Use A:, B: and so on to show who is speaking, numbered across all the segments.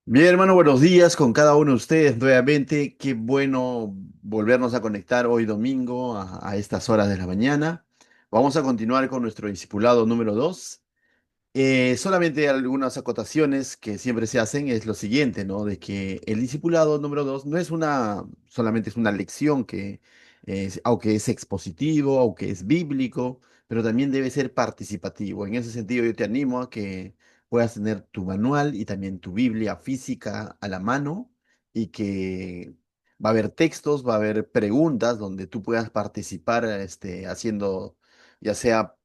A: Bien, hermano, buenos días con cada uno de ustedes nuevamente. Qué bueno volvernos a conectar hoy domingo a estas horas de la mañana. Vamos a continuar con nuestro discipulado número 2. Solamente algunas acotaciones que siempre se hacen es lo siguiente, ¿no? De que el discipulado número 2 no es solamente es una lección aunque es expositivo, aunque es bíblico, pero también debe ser participativo. En ese sentido, yo te animo a que puedas tener tu manual y también tu Biblia física a la mano y que va a haber textos, va a haber preguntas donde tú puedas participar, haciendo ya sea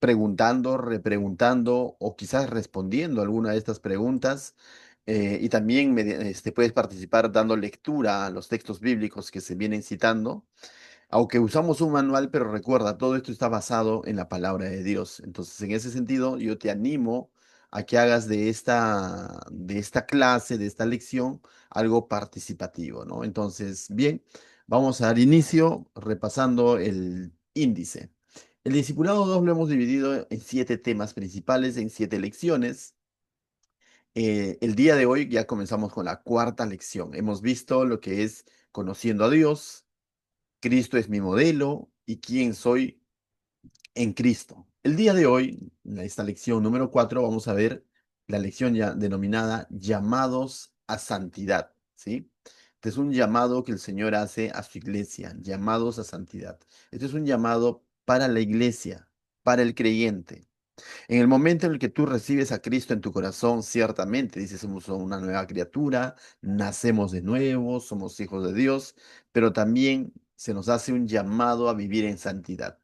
A: preguntando, repreguntando o quizás respondiendo alguna de estas preguntas. Y también puedes participar dando lectura a los textos bíblicos que se vienen citando, aunque usamos un manual, pero recuerda, todo esto está basado en la palabra de Dios. Entonces, en ese sentido, yo te animo a que hagas de esta clase, de esta lección, algo participativo, ¿no? Entonces, bien, vamos a dar inicio repasando el índice. El discipulado 2 lo hemos dividido en 7 temas principales, en 7 lecciones. El día de hoy ya comenzamos con la cuarta lección. Hemos visto lo que es conociendo a Dios, Cristo es mi modelo y quién soy en Cristo. El día de hoy, en esta lección número 4, vamos a ver la lección ya denominada llamados a santidad, ¿sí? Este es un llamado que el Señor hace a su iglesia, llamados a santidad. Este es un llamado para la iglesia, para el creyente. En el momento en el que tú recibes a Cristo en tu corazón, ciertamente dices, somos una nueva criatura, nacemos de nuevo, somos hijos de Dios, pero también se nos hace un llamado a vivir en santidad.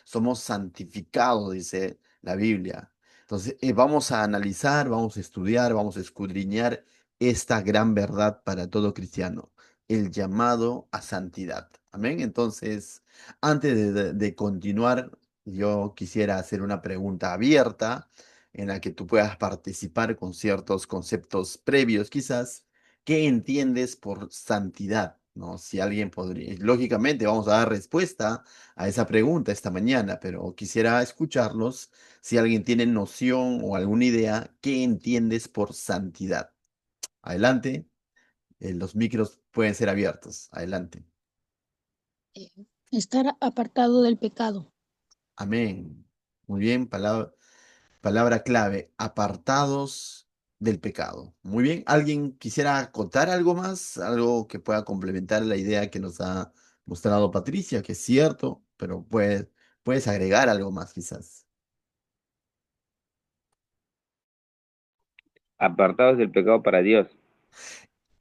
A: Somos santificados, dice la Biblia. Entonces, vamos a analizar, vamos a estudiar, vamos a escudriñar esta gran verdad para todo cristiano, el llamado a santidad. Amén. Entonces, antes de continuar, yo quisiera hacer una pregunta abierta en la que tú puedas participar con ciertos conceptos previos, quizás. ¿Qué entiendes por santidad? ¿No? Si alguien podría, lógicamente vamos a dar respuesta a esa pregunta esta mañana, pero quisiera escucharlos si alguien tiene noción o alguna idea, ¿qué entiendes por santidad? Adelante, los micros pueden ser abiertos. Adelante.
B: eh, Estar apartado del pecado.
A: Amén. Muy bien, palabra clave, apartados del pecado. Muy bien, ¿alguien quisiera contar algo más? Algo que pueda complementar la idea que nos ha mostrado Patricia, que es cierto, pero puedes agregar algo más quizás.
C: Apartados del pecado para Dios.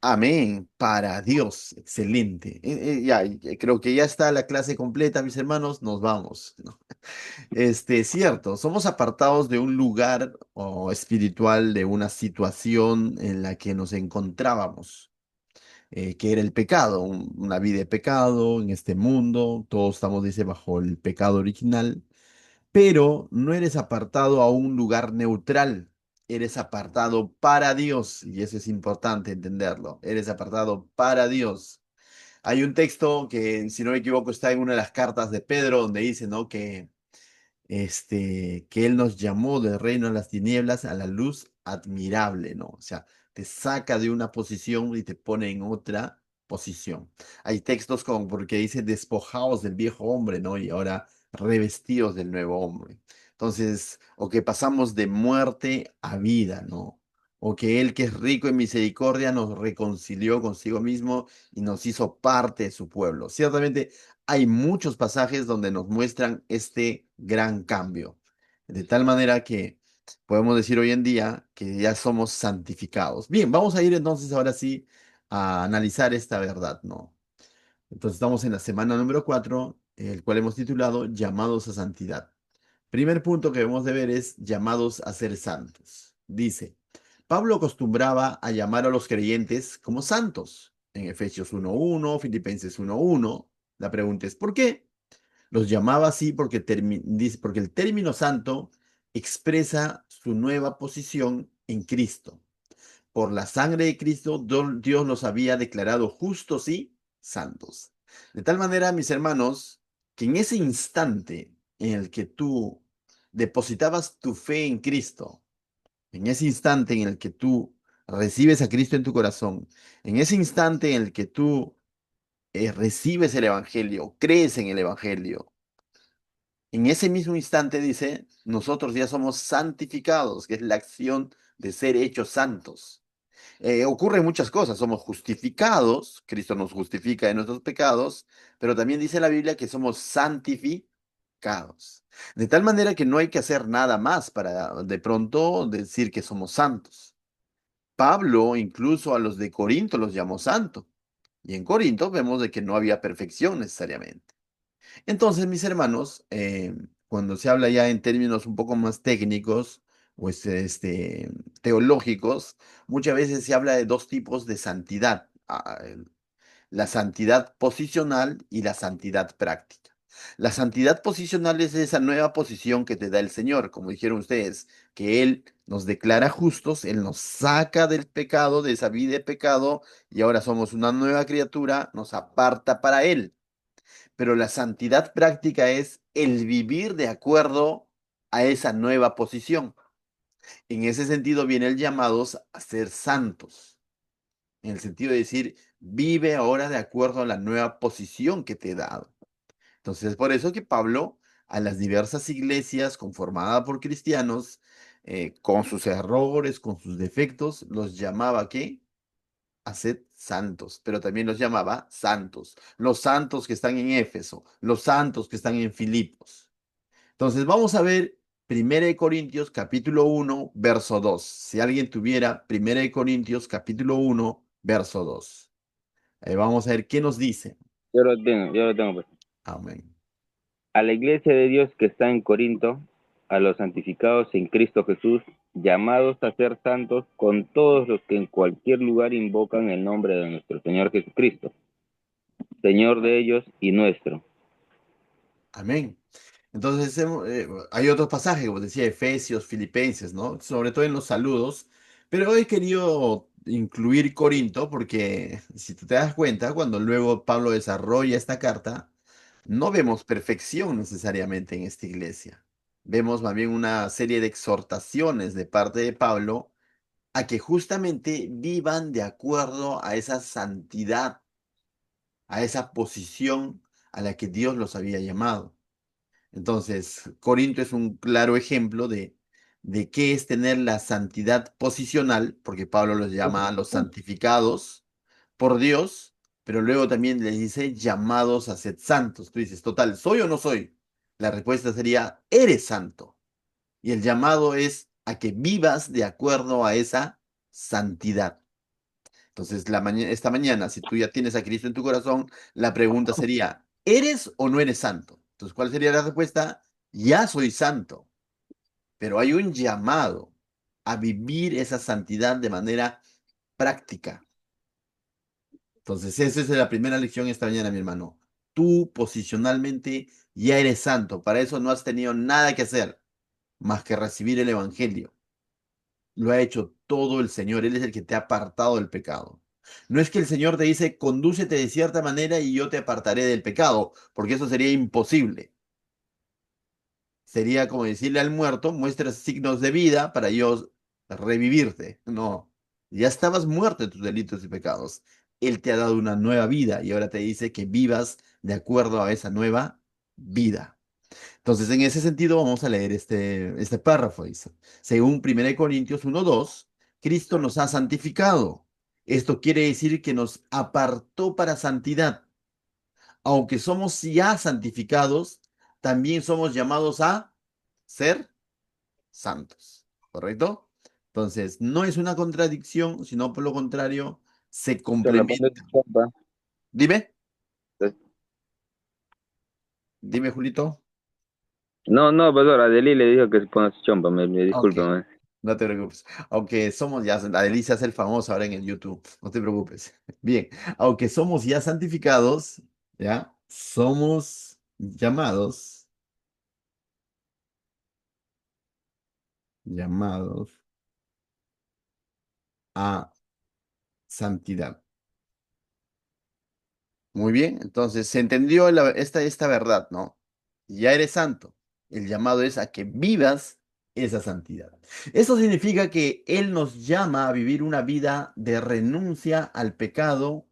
A: Amén, para Dios, excelente. Ya, creo que ya está la clase completa, mis hermanos, nos vamos, ¿no? Cierto, somos apartados de un lugar espiritual, de una situación en la que nos encontrábamos, que era el pecado, una vida de pecado en este mundo, todos estamos, dice, bajo el pecado original, pero no eres apartado a un lugar neutral, eres apartado para Dios, y eso es importante entenderlo, eres apartado para Dios. Hay un texto que, si no me equivoco, está en una de las cartas de Pedro, donde dice, ¿no? Que Él nos llamó del reino de las tinieblas a la luz admirable, ¿no? O sea, te saca de una posición y te pone en otra posición. Hay textos como porque dice despojaos del viejo hombre, ¿no? Y ahora revestidos del nuevo hombre. Entonces, o que pasamos de muerte a vida, ¿no? O que Él que es rico en misericordia nos reconcilió consigo mismo y nos hizo parte de su pueblo. Ciertamente hay muchos pasajes donde nos muestran este gran cambio, de tal manera que podemos decir hoy en día que ya somos santificados. Bien, vamos a ir entonces ahora sí a analizar esta verdad, ¿no? Entonces estamos en la semana número 4, el cual hemos titulado Llamados a Santidad. Primer punto que debemos de ver es llamados a ser santos. Dice, Pablo acostumbraba a llamar a los creyentes como santos. En Efesios 1:1, Filipenses 1:1. La pregunta es, ¿por qué? Los llamaba así porque el término santo expresa su nueva posición en Cristo. Por la sangre de Cristo, Dios los había declarado justos y santos. De tal manera, mis hermanos, que en ese instante en el que tú depositabas tu fe en Cristo, en ese instante en el que tú recibes a Cristo en tu corazón, en ese instante en el que tú recibes el Evangelio, crees en el Evangelio, en ese mismo instante dice, nosotros ya somos santificados, que es la acción de ser hechos santos. Ocurren muchas cosas, somos justificados, Cristo nos justifica de nuestros pecados, pero también dice la Biblia que somos santificados. De tal manera que no hay que hacer nada más para de pronto decir que somos santos. Pablo incluso a los de Corinto los llamó santos. Y en Corinto vemos de que no había perfección necesariamente. Entonces, mis hermanos, cuando se habla ya en términos un poco más técnicos o teológicos, muchas veces se habla de dos tipos de santidad, la santidad posicional y la santidad práctica. La santidad posicional es esa nueva posición que te da el Señor, como dijeron ustedes, que Él nos declara justos, Él nos saca del pecado, de esa vida de pecado, y ahora somos una nueva criatura, nos aparta para Él. Pero la santidad práctica es el vivir de acuerdo a esa nueva posición. En ese sentido viene el llamado a ser santos, en el sentido de decir, vive ahora de acuerdo a la nueva posición que te he dado. Entonces, es por eso que Pablo a las diversas iglesias conformadas por cristianos, con sus errores, con sus defectos, los llamaba ¿qué? Haced santos, pero también los llamaba santos. Los santos que están en Éfeso, los santos que están en Filipos. Entonces vamos a ver 1 Corintios capítulo 1, verso 2. Si alguien tuviera 1 Corintios capítulo 1, verso 2. Vamos a ver qué nos dice.
C: Yo lo tengo, pues.
A: Amén.
C: A la iglesia de Dios que está en Corinto, a los santificados en Cristo Jesús, llamados a ser santos con todos los que en cualquier lugar invocan el nombre de nuestro Señor Jesucristo, Señor de ellos y nuestro.
A: Amén. Entonces, hay otros pasajes, como decía, Efesios, Filipenses, ¿no? Sobre todo en los saludos. Pero hoy he querido incluir Corinto porque, si tú te das cuenta, cuando luego Pablo desarrolla esta carta, no vemos perfección necesariamente en esta iglesia. Vemos más bien una serie de exhortaciones de parte de Pablo a que justamente vivan de acuerdo a esa santidad, a esa posición a la que Dios los había llamado. Entonces, Corinto es un claro ejemplo de qué es tener la santidad posicional, porque Pablo los llama a los santificados por Dios, pero luego también les dice llamados a ser santos. Tú dices, total, ¿soy o no soy? La respuesta sería, eres santo. Y el llamado es a que vivas de acuerdo a esa santidad. Entonces, esta mañana, si tú ya tienes a Cristo en tu corazón, la pregunta sería, ¿eres o no eres santo? Entonces, ¿cuál sería la respuesta? Ya soy santo, pero hay un llamado a vivir esa santidad de manera práctica. Entonces, esa es la primera lección esta mañana, mi hermano. Tú posicionalmente ya eres santo. Para eso no has tenido nada que hacer más que recibir el Evangelio. Lo ha hecho todo el Señor. Él es el que te ha apartado del pecado. No es que el Señor te dice, condúcete de cierta manera y yo te apartaré del pecado, porque eso sería imposible. Sería como decirle al muerto, muestra signos de vida para yo revivirte. No, ya estabas muerto en tus delitos y pecados. Él te ha dado una nueva vida y ahora te dice que vivas de acuerdo a esa nueva vida. Entonces, en ese sentido, vamos a leer este párrafo. Dice, según 1 Corintios 1:2, Cristo nos ha santificado. Esto quiere decir que nos apartó para santidad. Aunque somos ya santificados, también somos llamados a ser santos. ¿Correcto? Entonces, no es una contradicción, sino por lo contrario, se
C: Se la pone
A: complementa.
C: chompa.
A: Dime, dime, Julito.
C: No, no, perdón, Adeli le dijo que se ponga su chompa, me
A: Ok.
C: disculpa.
A: No te preocupes. Aunque somos ya, la delicia es el famoso ahora en el YouTube. No te preocupes. Bien, aunque somos ya santificados, ya somos llamados a santidad. Muy bien, entonces se entendió esta verdad, ¿no? Ya eres santo. El llamado es a que vivas esa santidad. Eso significa que Él nos llama a vivir una vida de renuncia al pecado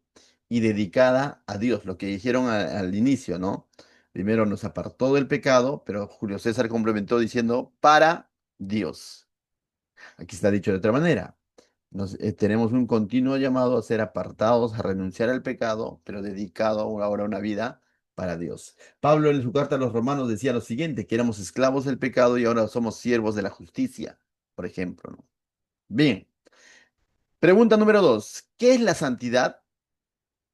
A: y dedicada a Dios, lo que dijeron al inicio, ¿no? Primero nos apartó del pecado, pero Julio César complementó diciendo para Dios. Aquí está dicho de otra manera. Tenemos un continuo llamado a ser apartados, a renunciar al pecado, pero dedicado ahora a una vida para Dios. Pablo en su carta a los Romanos decía lo siguiente, que éramos esclavos del pecado y ahora somos siervos de la justicia, por ejemplo, ¿no? Bien, pregunta número 2. ¿Qué es la santidad?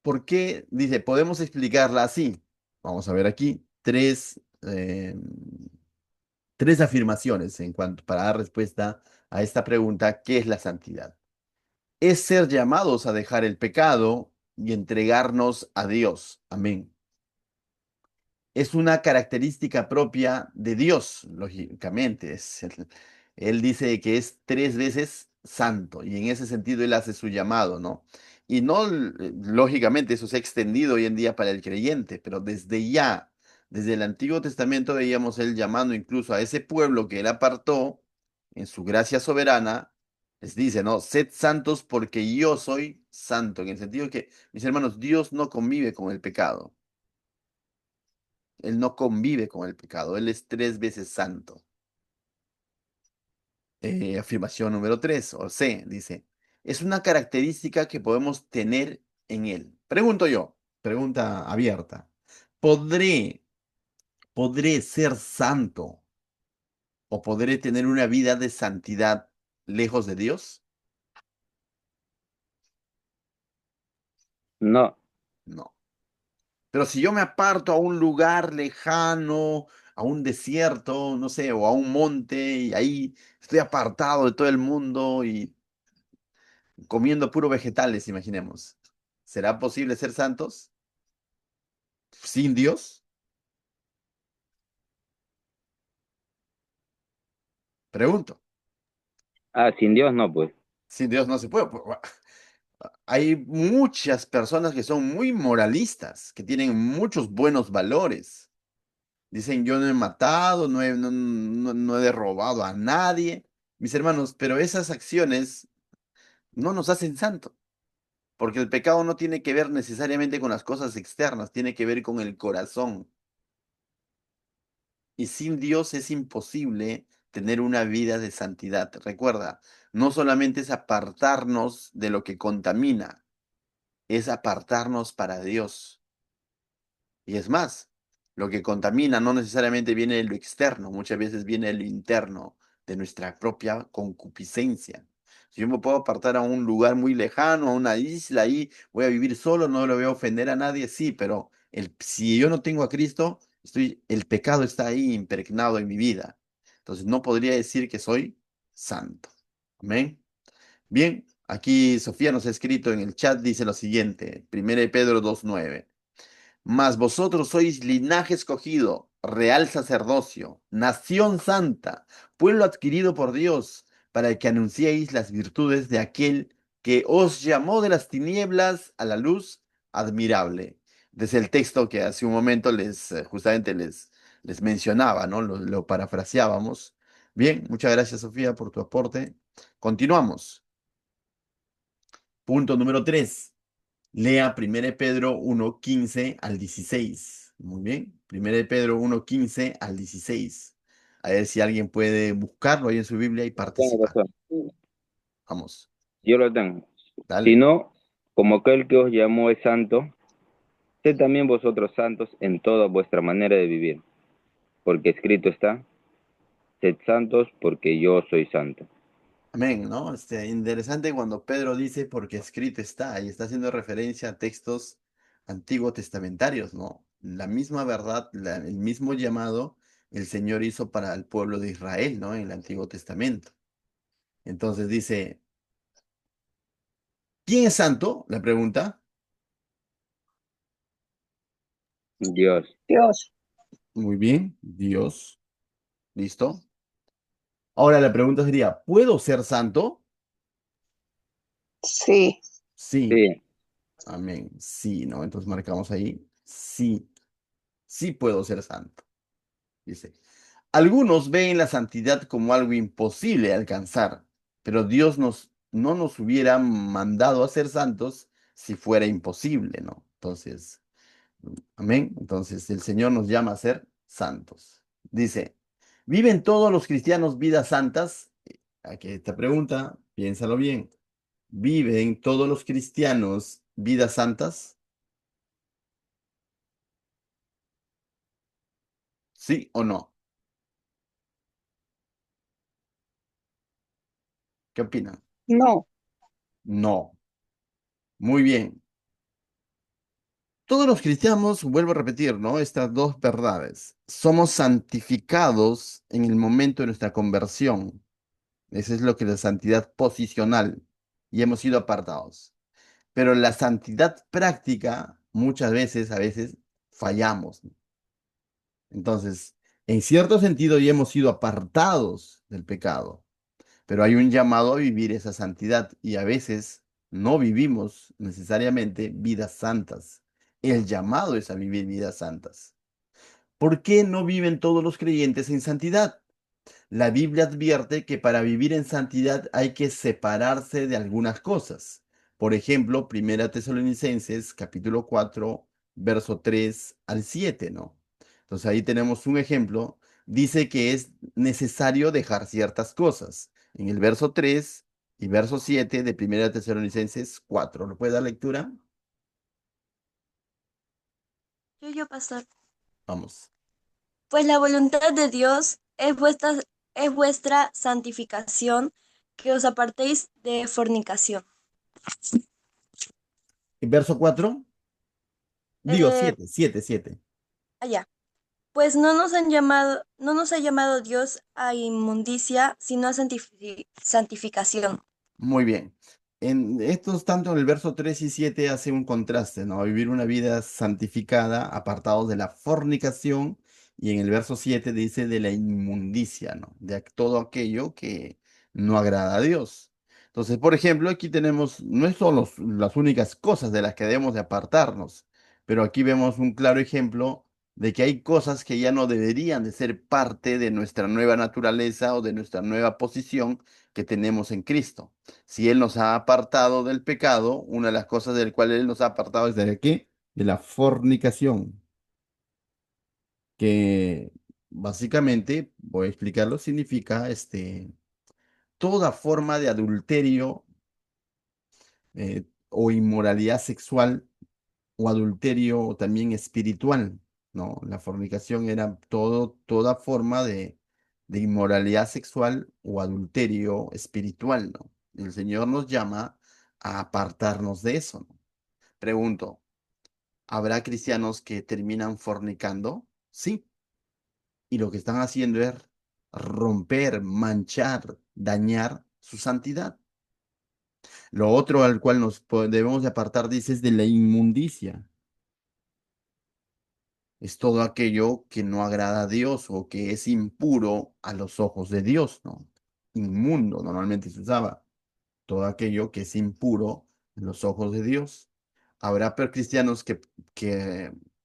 A: ¿Por qué? Dice, podemos explicarla así. Vamos a ver aquí tres afirmaciones en cuanto para dar respuesta a esta pregunta, ¿qué es la santidad? Es ser llamados a dejar el pecado y entregarnos a Dios. Amén. Es una característica propia de Dios, lógicamente. Él dice que es tres veces santo y en ese sentido él hace su llamado, ¿no? Y no, lógicamente, eso se ha extendido hoy en día para el creyente, pero desde el Antiguo Testamento veíamos él llamando incluso a ese pueblo que él apartó en su gracia soberana, les dice, ¿no? Sed santos porque yo soy santo, en el sentido que, mis hermanos, Dios no convive con el pecado. Él no convive con el pecado, Él es tres veces santo. Afirmación número 3, o C, dice, es una característica que podemos tener en Él. Pregunto yo, pregunta abierta, ¿podré, podré ser santo o podré tener una vida de santidad lejos de Dios?
C: No,
A: No. Pero si yo me aparto a un lugar lejano, a un desierto, no sé, o a un monte, y ahí estoy apartado de todo el mundo y comiendo puro vegetales, imaginemos. ¿Será posible ser santos sin Dios? Pregunto.
C: sin Dios no, pues.
A: Sin Dios no se puede. Hay muchas personas que son muy moralistas, que tienen muchos buenos valores. Dicen, yo no he matado, no he robado a nadie. Mis hermanos, pero esas acciones no nos hacen santos, porque el pecado no tiene que ver necesariamente con las cosas externas, tiene que ver con el corazón. Y sin Dios es imposible tener una vida de santidad. Recuerda, no solamente es apartarnos de lo que contamina, es apartarnos para Dios. Y es más, lo que contamina no necesariamente viene de lo externo, muchas veces viene de lo interno, de nuestra propia concupiscencia. Si yo me puedo apartar a un lugar muy lejano, a una isla, ahí voy a vivir solo, no le voy a ofender a nadie, sí, pero si yo no tengo a Cristo, el pecado está ahí impregnado en mi vida. Entonces no podría decir que soy santo. Amén. Bien, aquí Sofía nos ha escrito en el chat, dice lo siguiente, 1 Pedro 2:9. Mas vosotros sois linaje escogido, real sacerdocio, nación santa, pueblo adquirido por Dios, para que anunciéis las virtudes de aquel que os llamó de las tinieblas a la luz admirable. Desde el texto que hace un momento justamente les mencionaba, ¿no? Lo parafraseábamos. Bien, muchas gracias, Sofía, por tu aporte. Continuamos. Punto número 3. Lea 1 Pedro 1:15 al 16. Muy bien. 1 Pedro 1:15 al 16. A ver si alguien puede buscarlo ahí en su Biblia y
C: Tengo
A: participar.
C: razón.
A: Vamos,
C: Yo lo tengo.
A: dale.
C: Sino, como aquel que os llamó es santo, sed también vosotros santos en toda vuestra manera de vivir, porque escrito está, sed santos porque yo soy santo.
A: Amén, ¿no? Interesante cuando Pedro dice porque escrito está y está haciendo referencia a textos antiguos testamentarios, ¿no? La misma verdad, el mismo llamado el Señor hizo para el pueblo de Israel, ¿no? En el Antiguo Testamento. Entonces dice, ¿quién es santo? La pregunta.
C: Dios,
B: Dios,
A: Muy bien, Dios. ¿Listo? Ahora la pregunta sería, ¿puedo ser santo?
B: sí,
A: Sí,
C: sí,
A: amén. Sí, ¿no? Entonces marcamos ahí, sí, sí puedo ser santo. Dice. Algunos ven la santidad como algo imposible de alcanzar, pero Dios no nos hubiera mandado a ser santos si fuera imposible, ¿no? Entonces, amén. Entonces, el Señor nos llama a ser santos. Dice, ¿viven todos los cristianos vidas santas? Aquí esta pregunta, piénsalo bien. ¿Viven todos los cristianos vidas santas? ¿Sí o no? ¿Qué opinan?
B: No,
A: No. Muy bien. Todos los cristianos, vuelvo a repetir, ¿no? Estas dos verdades. Somos santificados en el momento de nuestra conversión. Eso es lo que es la santidad posicional. Y hemos sido apartados. Pero la santidad práctica, muchas veces, a veces, fallamos. Entonces, en cierto sentido, ya hemos sido apartados del pecado. Pero hay un llamado a vivir esa santidad y a veces no vivimos necesariamente vidas santas. El llamado es a vivir vidas santas. ¿Por qué no viven todos los creyentes en santidad? La Biblia advierte que para vivir en santidad hay que separarse de algunas cosas. Por ejemplo, Primera Tesalonicenses, capítulo 4, verso 3 al 7, ¿no? Entonces ahí tenemos un ejemplo. Dice que es necesario dejar ciertas cosas. En el verso 3 y verso 7 de Primera Tesalonicenses 4. ¿Lo puede dar lectura?
D: Pastor.
A: Vamos.
D: Pues la voluntad de Dios es vuestra santificación, que os apartéis de fornicación.
A: ¿En verso 4? Digo,
D: Eh,
A: 7, 7, 7.
D: allá. Pues no nos ha llamado Dios a inmundicia, sino a santificación.
A: Muy bien. En estos, tanto en el verso 3 y 7 hace un contraste, ¿no? Vivir una vida santificada, apartados de la fornicación, y en el verso 7 dice de la inmundicia, ¿no? De todo aquello que no agrada a Dios. Entonces, por ejemplo, aquí tenemos, no son las únicas cosas de las que debemos de apartarnos, pero aquí vemos un claro ejemplo de que hay cosas que ya no deberían de ser parte de nuestra nueva naturaleza o de nuestra nueva posición que tenemos en Cristo. Si Él nos ha apartado del pecado, una de las cosas del cual Él nos ha apartado es de qué? De la fornicación, que básicamente, voy a explicarlo, significa toda forma de adulterio o inmoralidad sexual o adulterio o también espiritual, ¿no? La fornicación era toda forma de inmoralidad sexual o adulterio espiritual, ¿no? El Señor nos llama a apartarnos de eso, ¿no? Pregunto, ¿habrá cristianos que terminan fornicando? Sí, y lo que están haciendo es romper, manchar, dañar su santidad. Lo otro al cual debemos de apartar, dice, es de la inmundicia. Es todo aquello que no agrada a Dios o que es impuro a los ojos de Dios, ¿no? Inmundo, normalmente se usaba. Todo aquello que es impuro en los ojos de Dios. ¿Habrá cristianos que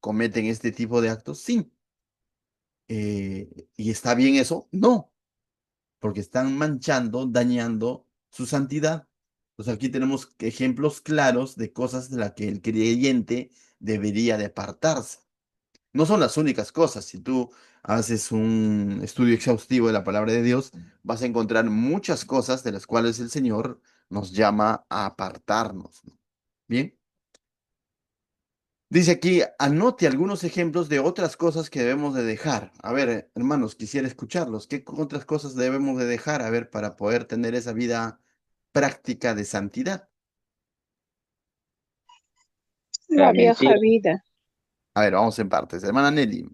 A: cometen este tipo de actos? Sí. ¿Y está bien eso? No, porque están manchando, dañando su santidad. Entonces aquí tenemos ejemplos claros de cosas de las que el creyente debería de apartarse. No son las únicas cosas. Si tú haces un estudio exhaustivo de la palabra de Dios, vas a encontrar muchas cosas de las cuales el Señor nos llama a apartarnos, ¿no? Bien. Dice aquí, anote algunos ejemplos de otras cosas que debemos de dejar. A ver, hermanos, quisiera escucharlos. ¿Qué otras cosas debemos de dejar, a ver, para poder tener esa vida práctica de santidad?
C: La
B: la vieja
C: mentira,
B: vida,
A: A ver, vamos en partes. Hermana Nelly.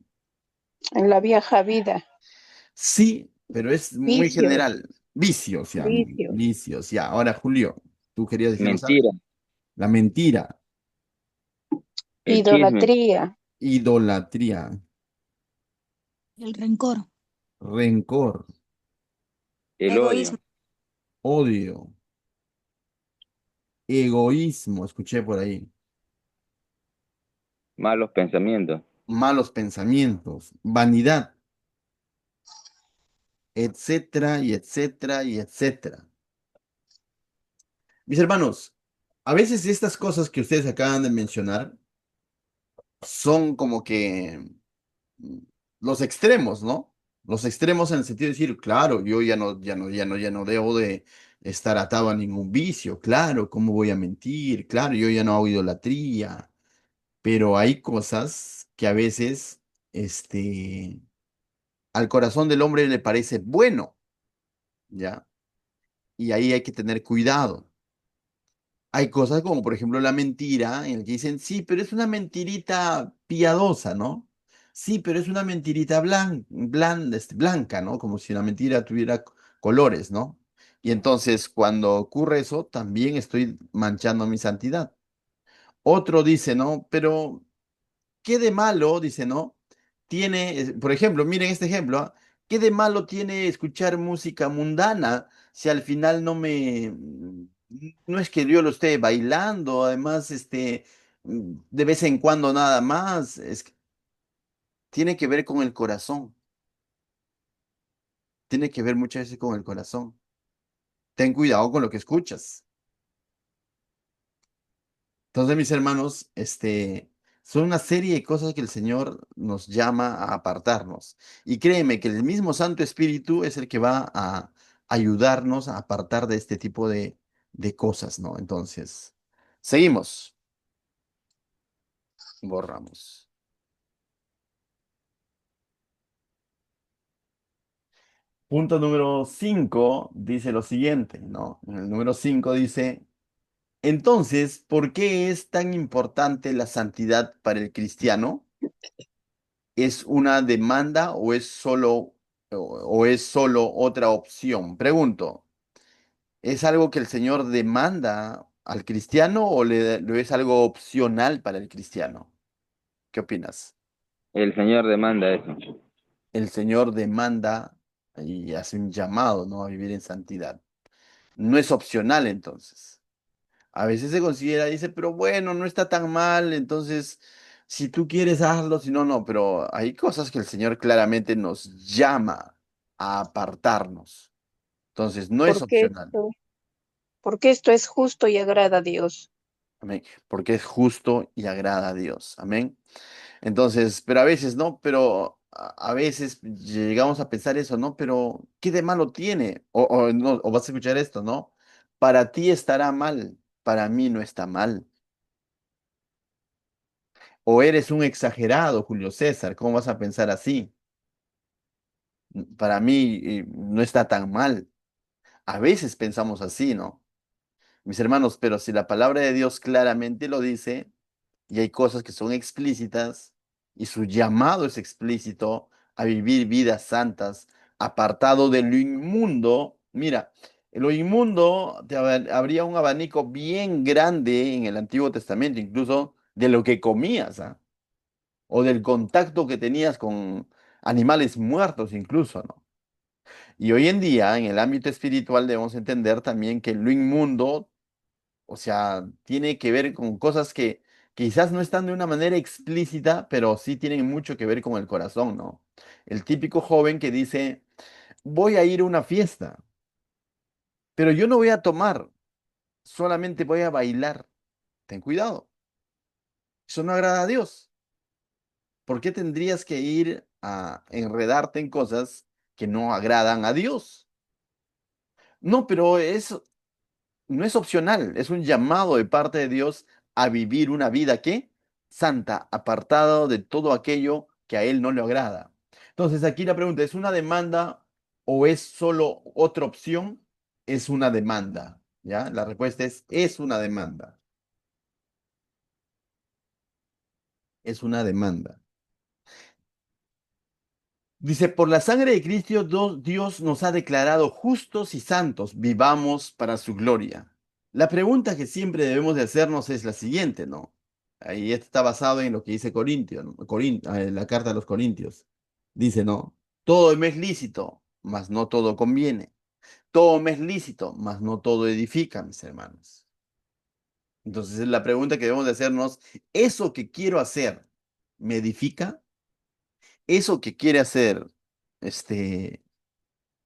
B: la vieja vida,
A: Sí, pero es muy
B: vicios,
A: general. Vicios, ya,
B: vicios,
A: vicios, ya. Ahora, Julio, tú querías decirnos algo.
C: mentira,
A: La mentira,
C: el chisme,
B: idolatría,
A: idolatría,
B: el rencor,
A: rencor,
C: el
D: Egoísmo.
C: odio,
A: odio, egoísmo, escuché por ahí,
C: malos pensamientos,
A: malos pensamientos, vanidad, etcétera, y etcétera, y etcétera. Mis hermanos, a veces estas cosas que ustedes acaban de mencionar son como que mm, los extremos, ¿no? Los extremos en el sentido de decir, claro, yo ya no debo de estar atado a ningún vicio, claro, ¿cómo voy a mentir? Claro, yo ya no hago idolatría, pero hay cosas que a veces, al corazón del hombre le parece bueno, ¿ya? Y ahí hay que tener cuidado. Hay cosas como, por ejemplo, la mentira, en el que dicen, sí, pero es una mentirita piadosa, ¿no? Sí, pero es una mentirita blanca, ¿no? Como si la mentira tuviera colores, ¿no? Y entonces, cuando ocurre eso, también estoy manchando mi santidad. Otro dice, ¿no? Pero ¿qué de malo, dice, no? Tiene, por ejemplo, miren este ejemplo, ¿ah? ¿Qué de malo tiene escuchar música mundana si al final no es que yo lo esté bailando, además, de vez en cuando nada más, tiene que ver con el corazón, tiene que ver muchas veces con el corazón. Ten cuidado con lo que escuchas. Entonces, mis hermanos, son una serie de cosas que el Señor nos llama a apartarnos. Y créeme que el mismo Santo Espíritu es el que va a ayudarnos a apartar de este tipo de cosas, ¿no? Entonces, seguimos. Borramos. Punto número 5 dice lo siguiente, ¿no? En el número 5 dice, entonces, ¿por qué es tan importante la santidad para el cristiano? ¿Es una demanda o es solo otra opción? Pregunto, ¿es algo que el Señor demanda al cristiano o lo es algo opcional para el cristiano? ¿Qué opinas?
C: El Señor demanda eso.
A: El Señor demanda y hace un llamado, ¿no? A vivir en santidad. No es opcional entonces. A veces se considera, dice, pero bueno, no está tan mal, entonces, si tú quieres, hazlo, si no, no, pero hay cosas que el Señor claramente nos llama a apartarnos. Entonces, no es
B: Porque
A: opcional,
B: esto, porque esto es justo y agrada a Dios.
A: amén, porque es justo y agrada a Dios, amén. Entonces, pero a veces, ¿no? Pero a veces llegamos a pensar eso, ¿no? Pero, ¿qué de malo tiene? No, o vas a escuchar esto, ¿no? Para ti estará mal, para mí no está mal. O eres un exagerado, Julio César, ¿cómo vas a pensar así? Para mí no está tan mal. A veces pensamos así, ¿no? Mis hermanos, pero si la palabra de Dios claramente lo dice, y hay cosas que son explícitas, y su llamado es explícito a vivir vidas santas, apartado de lo inmundo, mira, en lo inmundo habría un abanico bien grande en el Antiguo Testamento, incluso de lo que comías, ¿ah? O del contacto que tenías con animales muertos incluso, ¿no? Y hoy en día, en el ámbito espiritual, debemos entender también que lo inmundo, o sea, tiene que ver con cosas que quizás no están de una manera explícita, pero sí tienen mucho que ver con el corazón, ¿no? El típico joven que dice, voy a ir a una fiesta, pero yo no voy a tomar, solamente voy a bailar. Ten cuidado, eso no agrada a Dios. ¿Por qué tendrías que ir a enredarte en cosas que no agradan a Dios? No, pero eso no es opcional, es un llamado de parte de Dios a vivir una vida que santa, apartado de todo aquello que a Él no le agrada. Entonces aquí la pregunta, ¿es una demanda o es solo otra opción? Es una demanda, ¿ya? La respuesta es una demanda, es una demanda. Dice, por la sangre de Cristo Dios nos ha declarado justos y santos, vivamos para su gloria. La pregunta que siempre debemos de hacernos es la siguiente, ¿no? Ahí está basado en lo que dice Corintio, ¿no? La carta a los Corintios. Dice, ¿no? Todo me es lícito, mas no todo conviene. Todo me es lícito, mas no todo edifica, mis hermanos. Entonces la pregunta que debemos de hacernos, ¿eso que quiero hacer me edifica? ¿Eso que quiere hacer, este,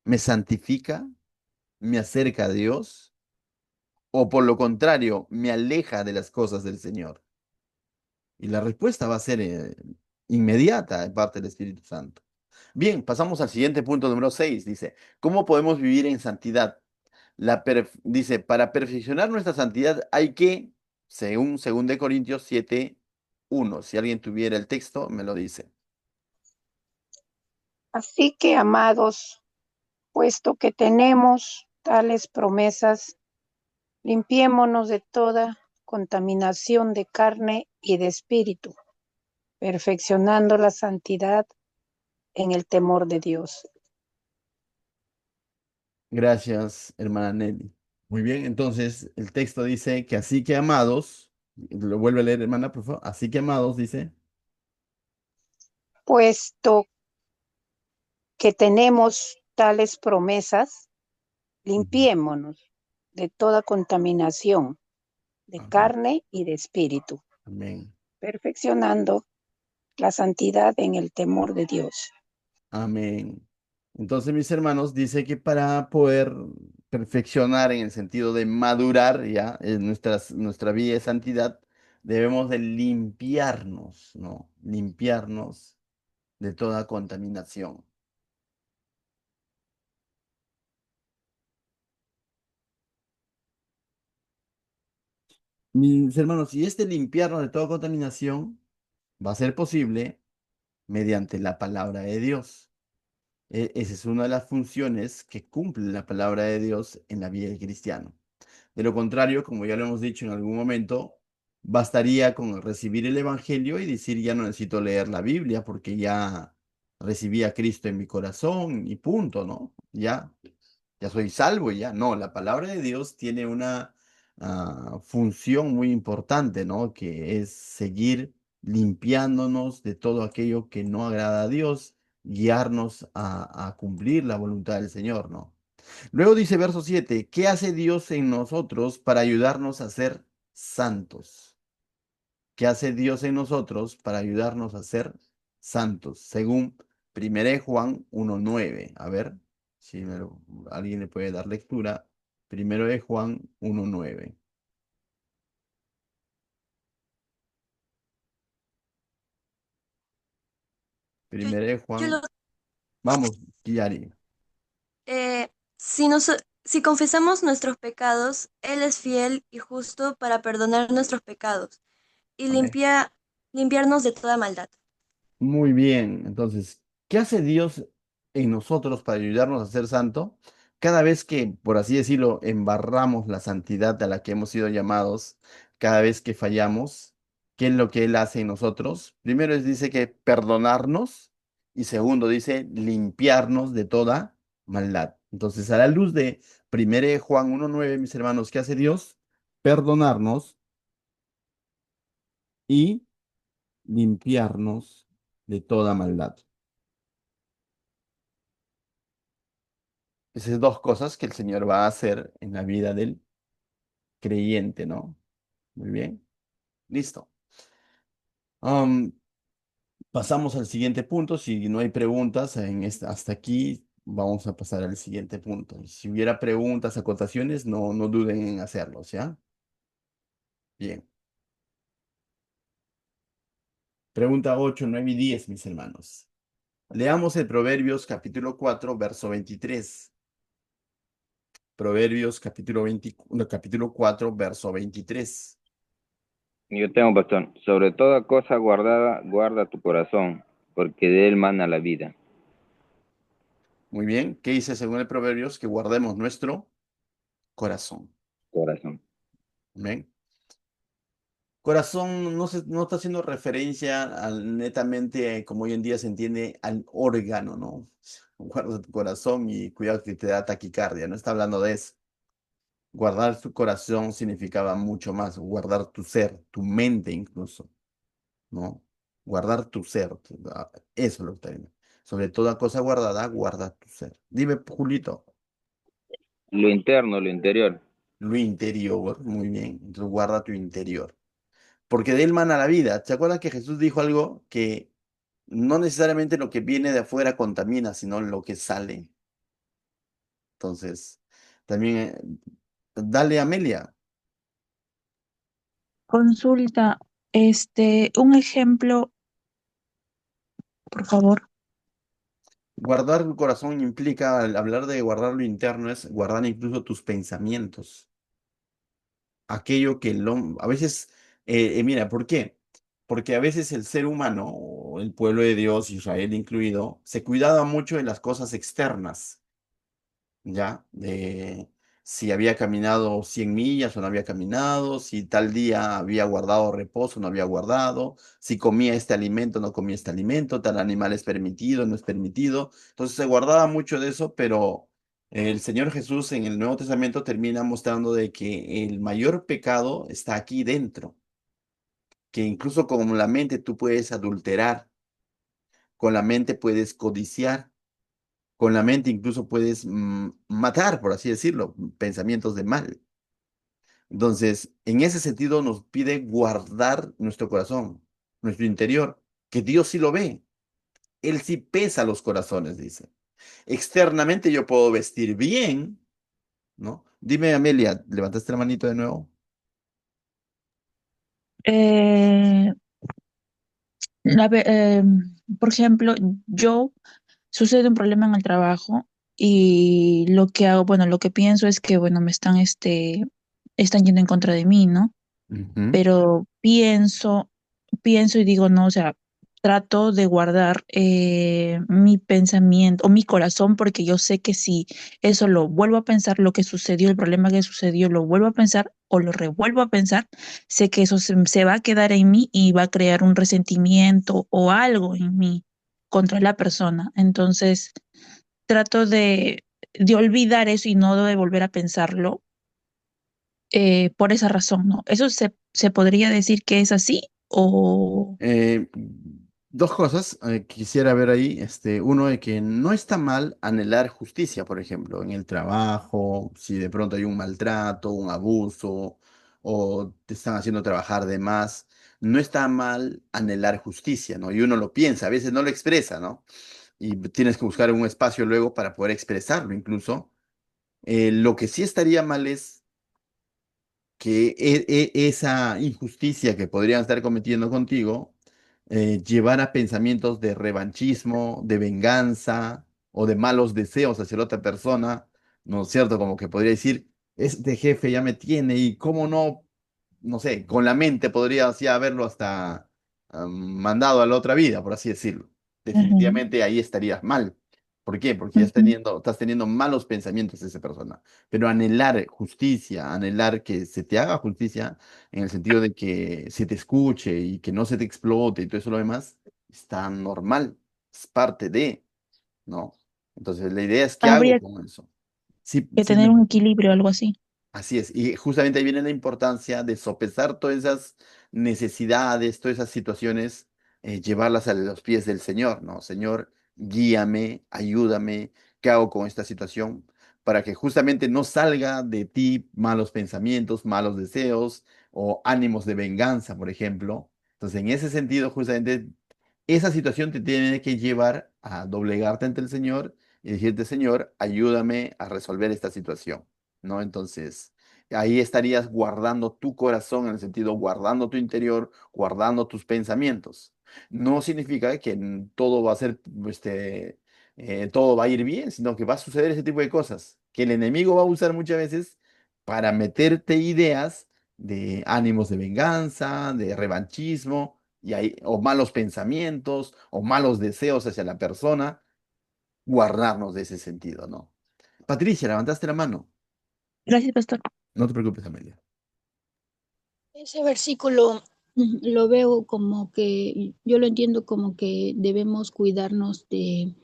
A: ¿Me santifica? ¿Me acerca a Dios? ¿O por lo contrario, me aleja de las cosas del Señor? Y la respuesta va a ser inmediata de parte del Espíritu Santo. Bien, pasamos al siguiente punto número 6. Dice, ¿cómo podemos vivir en santidad? Dice, para perfeccionar nuestra santidad hay que, según 2 Corintios 7:1. Si alguien tuviera el texto, me lo dice.
B: Así que, amados, puesto que tenemos tales promesas, limpiémonos de toda contaminación de carne y de espíritu, perfeccionando la santidad en el temor de Dios.
A: Gracias, hermana Nelly. Muy bien, entonces el texto dice que así que amados, lo vuelve a leer, hermana, por favor. Así que amados, dice.
B: Puesto que tenemos tales promesas,
A: Ujú.
B: limpiémonos de toda contaminación de
A: Amén.
B: carne y de espíritu,
A: Amén.
B: perfeccionando la santidad en el temor de Dios.
A: Amén. Entonces, mis hermanos, dice que para poder perfeccionar en el sentido de madurar ya en nuestra vida de santidad, debemos de limpiarnos, ¿no? Limpiarnos de toda contaminación. Mis hermanos, y este limpiarnos de toda contaminación va a ser posible mediante la palabra de Dios. Esa es una de las funciones que cumple la palabra de Dios en la vida del cristiano. De lo contrario, como ya lo hemos dicho en algún momento, bastaría con recibir el Evangelio y decir ya no necesito leer la Biblia porque ya recibí a Cristo en mi corazón y punto, ¿no? Ya soy salvo y ya. No, la palabra de Dios tiene una función muy importante, ¿no? Que es seguir limpiándonos de todo aquello que no agrada a Dios, guiarnos a cumplir la voluntad del Señor, ¿no? Luego dice verso 7, ¿qué hace Dios en nosotros para ayudarnos a ser santos? ¿Qué hace Dios en nosotros para ayudarnos a ser santos? Según 1 Juan 1:9. A ver si alguien le puede dar lectura. 1 Juan 1:9.
D: Yo,
A: 1
D: yo lo,
A: Juan, vamos, Kiyari.
D: eh, si, nos, si confesamos nuestros pecados, Él es fiel y justo para perdonar nuestros pecados y
A: Amén.
D: limpiarnos de toda maldad.
A: Muy bien, entonces, ¿qué hace Dios en nosotros para ayudarnos a ser santo? Cada vez que, por así decirlo, embarramos la santidad a la que hemos sido llamados, cada vez que fallamos, ¿qué es lo que Él hace en nosotros? Primero dice que perdonarnos y segundo dice limpiarnos de toda maldad. Entonces, a la luz de 1 Juan 1:9, mis hermanos, ¿qué hace Dios? Perdonarnos y limpiarnos de toda maldad. Esas dos cosas que el Señor va a hacer en la vida del creyente, ¿no? Muy bien, listo. Am, Pasamos al siguiente punto. Si no hay preguntas hasta aquí, vamos a pasar al siguiente punto. Si hubiera preguntas, acotaciones, no duden en hacerlos, ¿ya? Bien. Pregunta 8, 9 y 10, mis hermanos. Leamos el Proverbios capítulo 4, verso 23. Proverbios capítulo 20, no, capítulo 4, verso 23.
C: Yo tengo, pastor, sobre toda cosa guardada, guarda tu corazón, porque de él mana la vida.
A: Muy bien. ¿Qué dice según el Proverbios? Que guardemos nuestro corazón.
C: Corazón.
A: Amén. Corazón no está haciendo referencia netamente, como hoy en día se entiende, al órgano, ¿no? Guarda tu corazón y cuidado que te da taquicardia. No está hablando de eso. Guardar tu corazón significaba mucho más. Guardar tu ser, tu mente incluso, ¿no? Guardar tu ser. Eso es lo que está diciendo. Sobre toda cosa guardada, guarda tu ser. Dime, Julito.
C: Lo interno, lo interior.
A: Lo interior, muy bien. Entonces guarda tu interior. Porque de él mana la vida. ¿Se acuerdan que Jesús dijo algo que no necesariamente lo que viene de afuera contamina, sino lo que sale? Entonces, también, dale, Amelia.
E: Consulta, un ejemplo, por favor.
A: Guardar el corazón implica, al hablar de guardar lo interno, es guardar incluso tus pensamientos. Aquello que a veces, mira, ¿por qué? Porque a veces el ser humano, o el pueblo de Dios, Israel incluido, se cuidaba mucho de las cosas externas. ¿Ya? De si había caminado 100 millas o no había caminado, si tal día había guardado reposo o no había guardado, si comía este alimento o no comía este alimento, tal animal es permitido o no es permitido. Entonces se guardaba mucho de eso, pero el Señor Jesús en el Nuevo Testamento termina mostrando de que el mayor pecado está aquí dentro, que incluso con la mente tú puedes adulterar, con la mente puedes codiciar. Con la mente incluso puedes matar, por así decirlo, pensamientos de mal. Entonces, en ese sentido nos pide guardar nuestro corazón, nuestro interior, que Dios sí lo ve. Él sí pesa los corazones, dice. Externamente yo puedo vestir bien, ¿no? Dime, Amelia, ¿levantaste la manito de nuevo?
E: Eh, a ver, por ejemplo, yo sucede un problema en el trabajo y lo que hago, bueno, lo que pienso es que, bueno, están yendo en contra de mí, ¿no?
A: Ujú.
E: Pero pienso y digo, no, o sea, trato de guardar mi pensamiento o mi corazón porque yo sé que si eso lo vuelvo a pensar, lo que sucedió, el problema que sucedió, lo vuelvo a pensar o lo revuelvo a pensar, sé que eso se va a quedar en mí y va a crear un resentimiento o algo en mí contra la persona. Entonces, trato de olvidar eso y no de volver a pensarlo por esa razón, ¿no? ¿Eso se podría decir que es así? O
A: Eh, Dos cosas quisiera ver ahí. Uno de que no está mal anhelar justicia, por ejemplo, en el trabajo, si de pronto hay un maltrato, un abuso, o te están haciendo trabajar de más. No está mal anhelar justicia, ¿no? Y uno lo piensa, a veces no lo expresa, ¿no? Y tienes que buscar un espacio luego para poder expresarlo incluso. Lo que sí estaría mal es que esa injusticia que podrían estar cometiendo contigo llevar a pensamientos de revanchismo, de venganza o de malos deseos hacia la otra persona, ¿no es cierto? Como que podría decir, este jefe ya me tiene y cómo no, no sé, con la mente podría así haberlo hasta mandado a la otra vida, por así decirlo.
E: ujú,
A: Definitivamente ahí estarías mal. ¿Por qué? Porque ya
E: ujú.
A: estás teniendo malos pensamientos de esa persona. Pero anhelar justicia, anhelar que se te haga justicia en el sentido de que se te escuche y que no se te explote y todo eso lo demás, está normal, es parte de, ¿no? Entonces la idea es qué hago
E: Habría
A: con eso. Sí,
E: que
A: sí,
E: tener un equilibrio, algo así.
A: así es, y justamente ahí viene la importancia de sopesar todas esas necesidades, todas esas situaciones, llevarlas a los pies del Señor, ¿no? Señor, guíame, ayúdame, ¿qué hago con esta situación? Para que justamente no salga de ti malos pensamientos, malos deseos o ánimos de venganza, por ejemplo. Entonces, en ese sentido, justamente, esa situación te tiene que llevar a doblegarte ante el Señor y decirte, Señor, ayúdame a resolver esta situación. ¿No? Entonces, ahí estarías guardando tu corazón, en el sentido guardando tu interior, guardando tus pensamientos. No significa que todo va a ser, todo va a ir bien, sino que va a suceder ese tipo de cosas, que el enemigo va a usar muchas veces para meterte ideas de ánimos de venganza, de revanchismo, o malos pensamientos, o malos deseos hacia la persona, guardarnos de ese sentido, ¿no? Patricia, levantaste la mano.
E: Gracias, pastor.
A: No te preocupes, Amelia.
F: Ese versículo lo veo como que, yo lo entiendo como que debemos cuidarnos de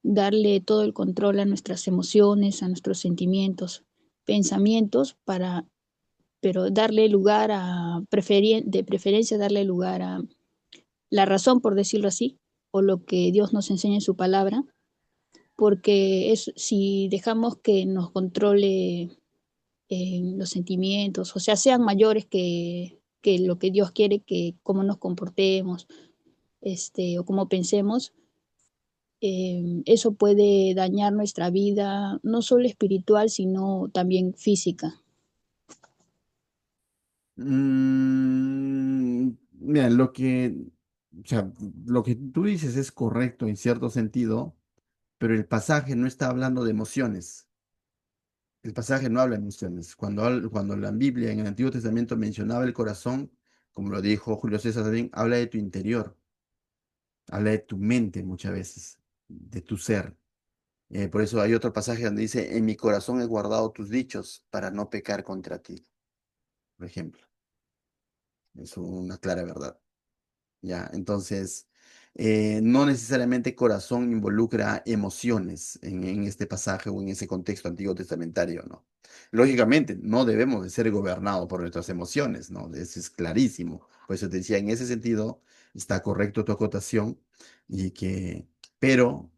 F: darle todo el control a nuestras emociones, a nuestros sentimientos, pensamientos, pero darle lugar de preferencia darle lugar a la razón, por decirlo así, o lo que Dios nos enseña en su palabra, porque si dejamos que nos controle los sentimientos, o sea, sean mayores que lo que Dios quiere, que cómo nos comportemos, o cómo pensemos, eso puede dañar nuestra vida, no solo espiritual, sino también física.
A: Mira, o sea, lo que tú dices es correcto en cierto sentido, pero el pasaje no está hablando de emociones. El pasaje no habla de emociones. Cuando la Biblia en el Antiguo Testamento mencionaba el corazón, como lo dijo Julio César también, habla de tu interior, habla de tu mente muchas veces, de tu ser. Por eso hay otro pasaje donde dice, en mi corazón he guardado tus dichos para no pecar contra ti, por ejemplo. Es una clara verdad. Ya, entonces, no necesariamente corazón involucra emociones en este pasaje o en ese contexto antiguo testamentario, ¿no? Lógicamente, no debemos de ser gobernados por nuestras emociones, ¿no? Eso es clarísimo. Por eso te decía, en ese sentido, está correcto tu acotación y que, pero,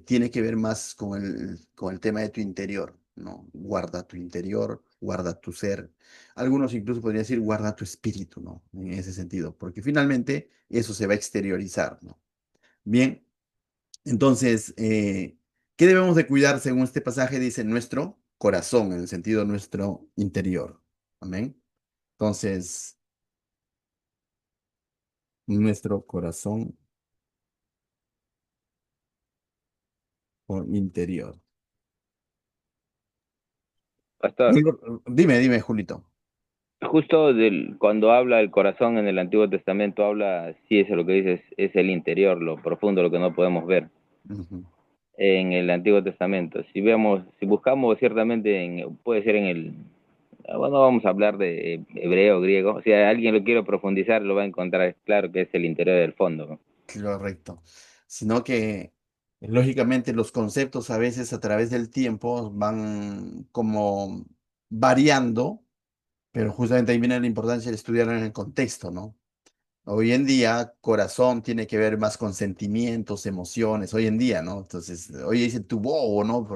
A: tiene que ver más con el tema de tu interior, ¿no? Guarda tu interior, guarda tu ser. Algunos incluso podrían decir, guarda tu espíritu, ¿no? En ese sentido, porque finalmente eso se va a exteriorizar, ¿no? Bien, entonces, ¿qué debemos de cuidar según este pasaje? Dice nuestro corazón, en el sentido nuestro interior. Amén. Entonces, nuestro corazón o interior.
C: Pastor,
A: Dime, Julito.
C: justo cuando habla el corazón en el Antiguo Testamento, habla, sí, eso es lo que dice, es el interior, lo profundo, lo que no podemos ver
A: Ujú.
C: en el Antiguo Testamento. Si buscamos ciertamente, puede ser en bueno, vamos a hablar de hebreo, griego, si alguien lo quiere profundizar, lo va a encontrar, claro que es el interior del fondo, ¿no?
A: Correcto. Sino que, lógicamente, los conceptos a veces a través del tiempo van como variando, pero justamente ahí viene la importancia de estudiarlo en el contexto, ¿no? Hoy en día, corazón tiene que ver más con sentimientos, emociones, hoy en día, ¿no? Entonces, hoy dice tu bobo, ¿no?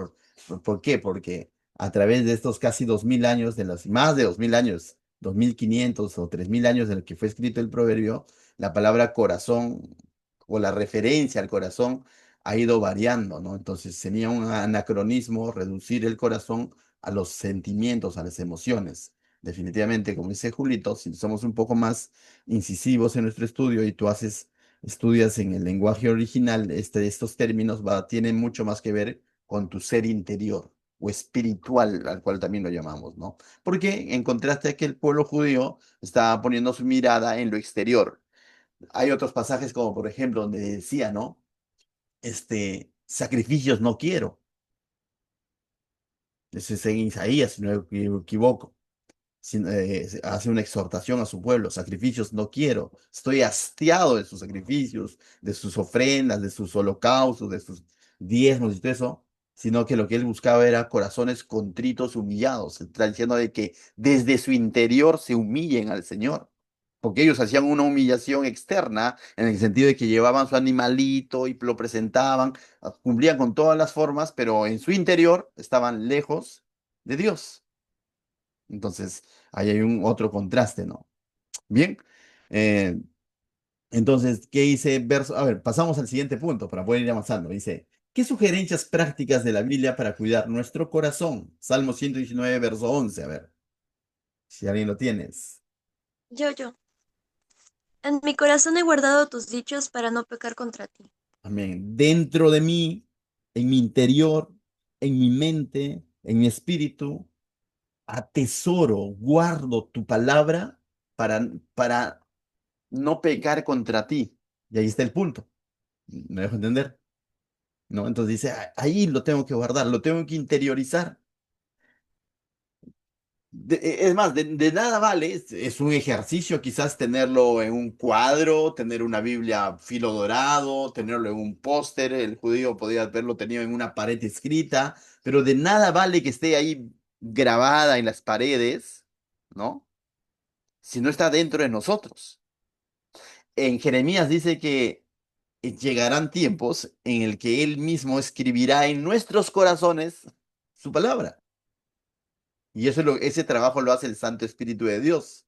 A: ¿Por qué? Porque a través de estos casi 2000 años, de los más de 2000 años, 2500 o 3000 años de lo que fue escrito el proverbio, la palabra corazón o la referencia al corazón ha ido variando, ¿no? Entonces, sería un anacronismo reducir el corazón a los sentimientos, a las emociones. Definitivamente, como dice Julito, si somos un poco más incisivos en nuestro estudio y tú estudias en el lenguaje original, estos términos tienen mucho más que ver con tu ser interior o espiritual, al cual también lo llamamos, ¿no? Porque encontraste que el pueblo judío estaba poniendo su mirada en lo exterior. Hay otros pasajes como, por ejemplo, donde decía, ¿no? Sacrificios no quiero. Eso es en Isaías, si no me equivoco. Hace una exhortación a su pueblo, sacrificios no quiero, estoy hastiado de sus sacrificios, de sus ofrendas, de sus holocaustos, de sus diezmos y todo eso, sino que lo que él buscaba era corazones contritos, humillados. Está diciendo de que desde su interior se humillen al Señor, porque ellos hacían una humillación externa en el sentido de que llevaban su animalito y lo presentaban, cumplían con todas las formas, pero en su interior estaban lejos de Dios. Entonces, ahí hay un otro contraste, ¿no? Bien. eh, entonces, ¿qué dice verso? A ver, pasamos al siguiente punto para poder ir avanzando. Dice, ¿qué sugerencias prácticas de la Biblia para cuidar nuestro corazón? Salmo 119, verso 11. A ver, si alguien lo tienes.
D: Yo. En mi corazón he guardado tus dichos para no pecar contra ti.
A: Amén. Dentro de mí, en mi interior, en mi mente, en mi espíritu, atesoro, guardo tu palabra para no pecar contra ti. Y ahí está el punto. ¿Me dejo entender? ¿No? Entonces dice, Ahí lo tengo que guardar, lo tengo que interiorizar. Es más, de nada vale, es un ejercicio quizás tenerlo en un cuadro, tener una Biblia filo dorado, tenerlo en un póster, el judío podía haberlo tenido en una pared escrita, pero de nada vale que esté ahí grabada en las paredes, ¿no? Si no está dentro de nosotros. En Jeremías dice que llegarán tiempos en el que Él mismo escribirá en nuestros corazones su palabra. Y ese trabajo lo hace el Santo Espíritu de Dios.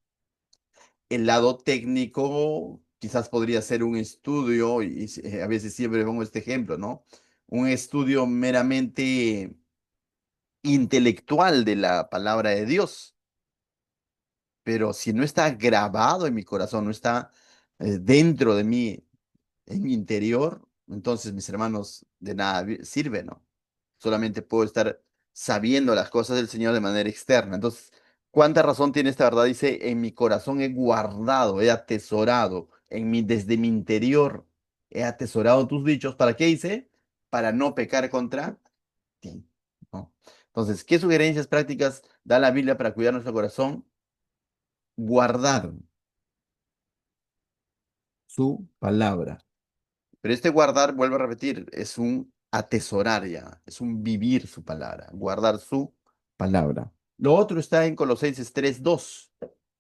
A: El lado técnico quizás podría ser un estudio, y a veces siempre pongo este ejemplo, ¿no? Un estudio meramente intelectual de la palabra de Dios, pero si no está grabado en mi corazón, no está dentro de mí, en mi interior, entonces, mis hermanos, de nada sirve, ¿no? Solamente puedo estar sabiendo las cosas del Señor de manera externa. Entonces, ¿cuánta razón tiene esta verdad? Dice, en mi corazón he guardado, he atesorado, desde mi interior he atesorado tus dichos. ¿Para qué dice? Para no pecar contra ti, ¿no? Entonces, ¿qué sugerencias prácticas da la Biblia para cuidar nuestro corazón? Guardar su palabra. Pero este guardar, vuelvo a repetir, es un atesorar ya, es un vivir su palabra, guardar su palabra. Lo otro está en Colosenses 3:2,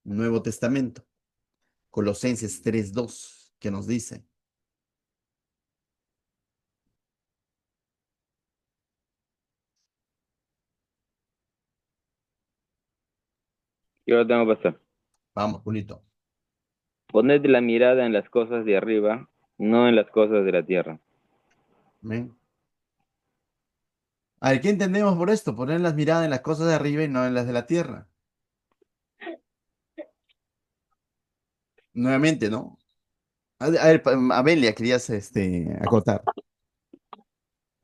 A: Nuevo Testamento. Colosenses 3:2, que nos dice,
C: Yo lo tengo, pastor.
A: vamos, Julito.
C: Poned la mirada en las cosas de arriba, no en las cosas de la tierra.
A: Amén. A ver, ¿qué entendemos por esto? Poner las miradas en las cosas de arriba y no en las de la tierra. Nuevamente, ¿no? A ver, Amelia, querías acotar.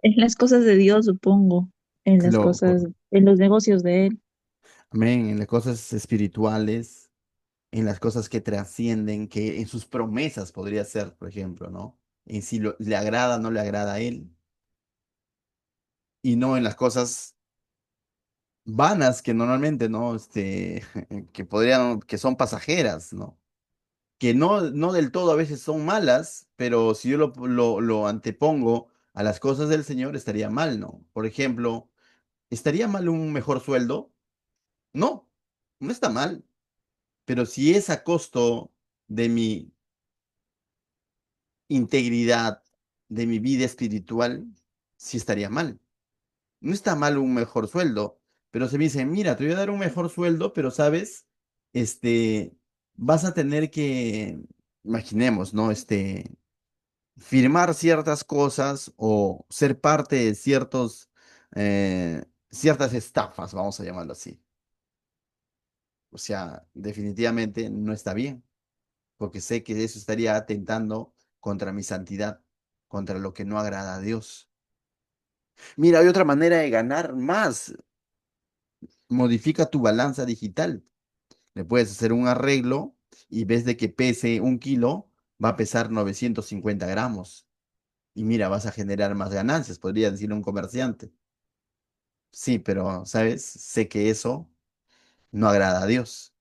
E: En las cosas de Dios, supongo, en las
A: Lo,
E: cosas, en los negocios de Él.
A: amén, en las cosas espirituales, en las cosas que trascienden, que en sus promesas podría ser, por ejemplo, ¿no? En si le agrada o no le agrada a él, y no en las cosas vanas que normalmente, ¿no? Que podrían, que son pasajeras, ¿no? Que no del todo a veces son malas, pero si yo lo antepongo a las cosas del Señor, estaría mal, ¿no? Por ejemplo, ¿estaría mal un mejor sueldo? No, no está mal, pero si es a costo de mi integridad, de mi vida espiritual, sí estaría mal. No está mal un mejor sueldo, pero se me dice, mira, te voy a dar un mejor sueldo, pero sabes, este, vas a tener que, imaginemos, ¿no? Firmar ciertas cosas o ser parte de ciertas estafas, vamos a llamarlo así. O sea, definitivamente no está bien, porque sé que eso estaría atentando contra mi santidad, contra lo que no agrada a Dios. Mira, hay otra manera de ganar más. Modifica tu balanza digital. Le puedes hacer un arreglo y ves de que pese 1 kilo, va a pesar 950 gramos. Y mira, vas a generar más ganancias, podría decir un comerciante. Sí, pero, ¿sabes? Sé que eso no agrada a Dios.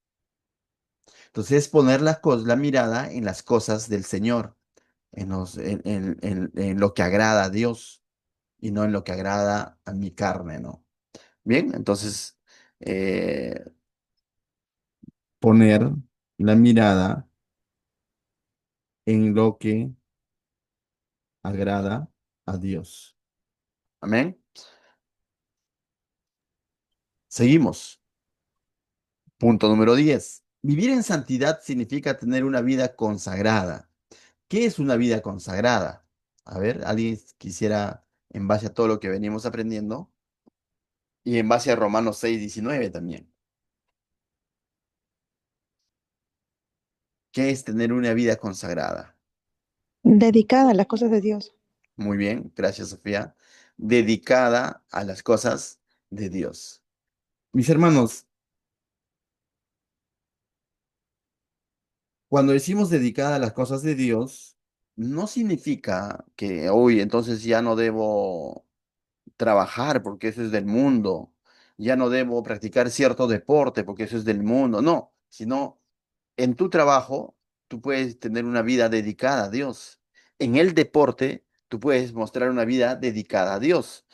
A: Entonces, es poner la mirada en las cosas del Señor, en lo que agrada a Dios y no en lo que agrada a mi carne, ¿no? Bien, entonces, eh, poner la mirada en lo que agrada a Dios. Amén. Seguimos. Punto número 10. Vivir en santidad significa tener una vida consagrada. ¿Qué es una vida consagrada? A ver, alguien quisiera, en base a todo lo que venimos aprendiendo, y en base a Romanos 6:19 también. ¿Qué es tener una vida consagrada?
G: Dedicada a las cosas de Dios.
A: Muy bien, gracias, Sofía. Dedicada a las cosas de Dios. Mis hermanos, cuando decimos dedicada a las cosas de Dios, no significa que hoy entonces ya no debo trabajar porque eso es del mundo, ya no debo practicar cierto deporte porque eso es del mundo, no, sino en tu trabajo tú puedes tener una vida dedicada a Dios. En el deporte tú puedes mostrar una vida dedicada a Dios.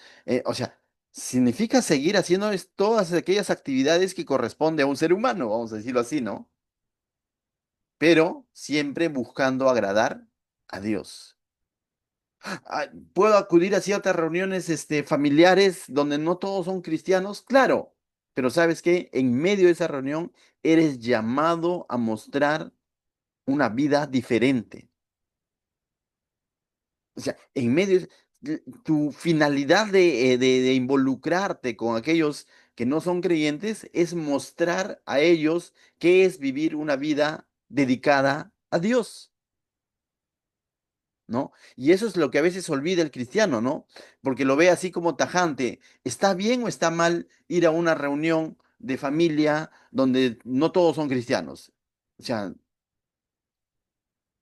A: O sea, significa seguir haciendo todas aquellas actividades que corresponde a un ser humano, vamos a decirlo así, ¿no? Pero siempre buscando agradar a Dios. ¿Puedo acudir a ciertas reuniones, familiares donde no todos son cristianos? Claro, pero ¿sabes qué? En medio de esa reunión eres llamado a mostrar una vida diferente. O sea, en medio, tu finalidad de involucrarte con aquellos que no son creyentes es mostrar a ellos qué es vivir una vida dedicada a Dios, ¿no? Y eso es lo que a veces olvida el cristiano, ¿no? Porque lo ve así como tajante. ¿Está bien o está mal ir a una reunión de familia donde no todos son cristianos? O sea,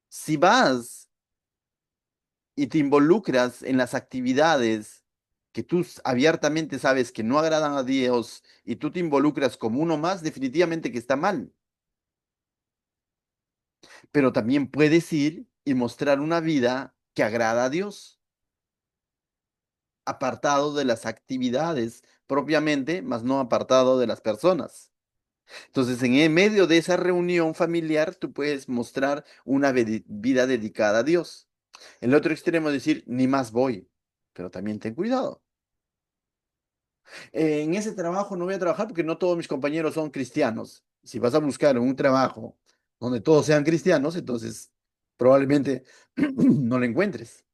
A: si vas y te involucras en las actividades que tú abiertamente sabes que no agradan a Dios y tú te involucras como uno más, definitivamente que está mal. Pero también puedes ir y mostrar una vida que agrada a Dios, apartado de las actividades propiamente, mas no apartado de las personas. Entonces, en el medio de esa reunión familiar, tú puedes mostrar una vida dedicada a Dios. En el otro extremo, decir, ni más voy, pero también ten cuidado. En ese trabajo no voy a trabajar porque no todos mis compañeros son cristianos. Si vas a buscar un trabajo donde todos sean cristianos, entonces probablemente no lo encuentres.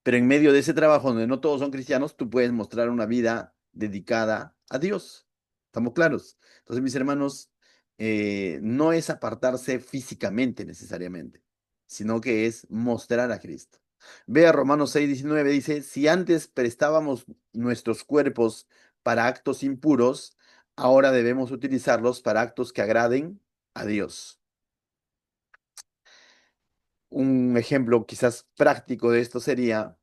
A: Pero en medio de ese trabajo donde no todos son cristianos, tú puedes mostrar una vida dedicada a Dios. ¿Estamos claros? Entonces, mis hermanos, no es apartarse físicamente necesariamente, sino que es mostrar a Cristo. Vea Romanos 6:19, dice, si antes prestábamos nuestros cuerpos para actos impuros, ahora debemos utilizarlos para actos que agraden a Dios. Un ejemplo quizás práctico de esto sería,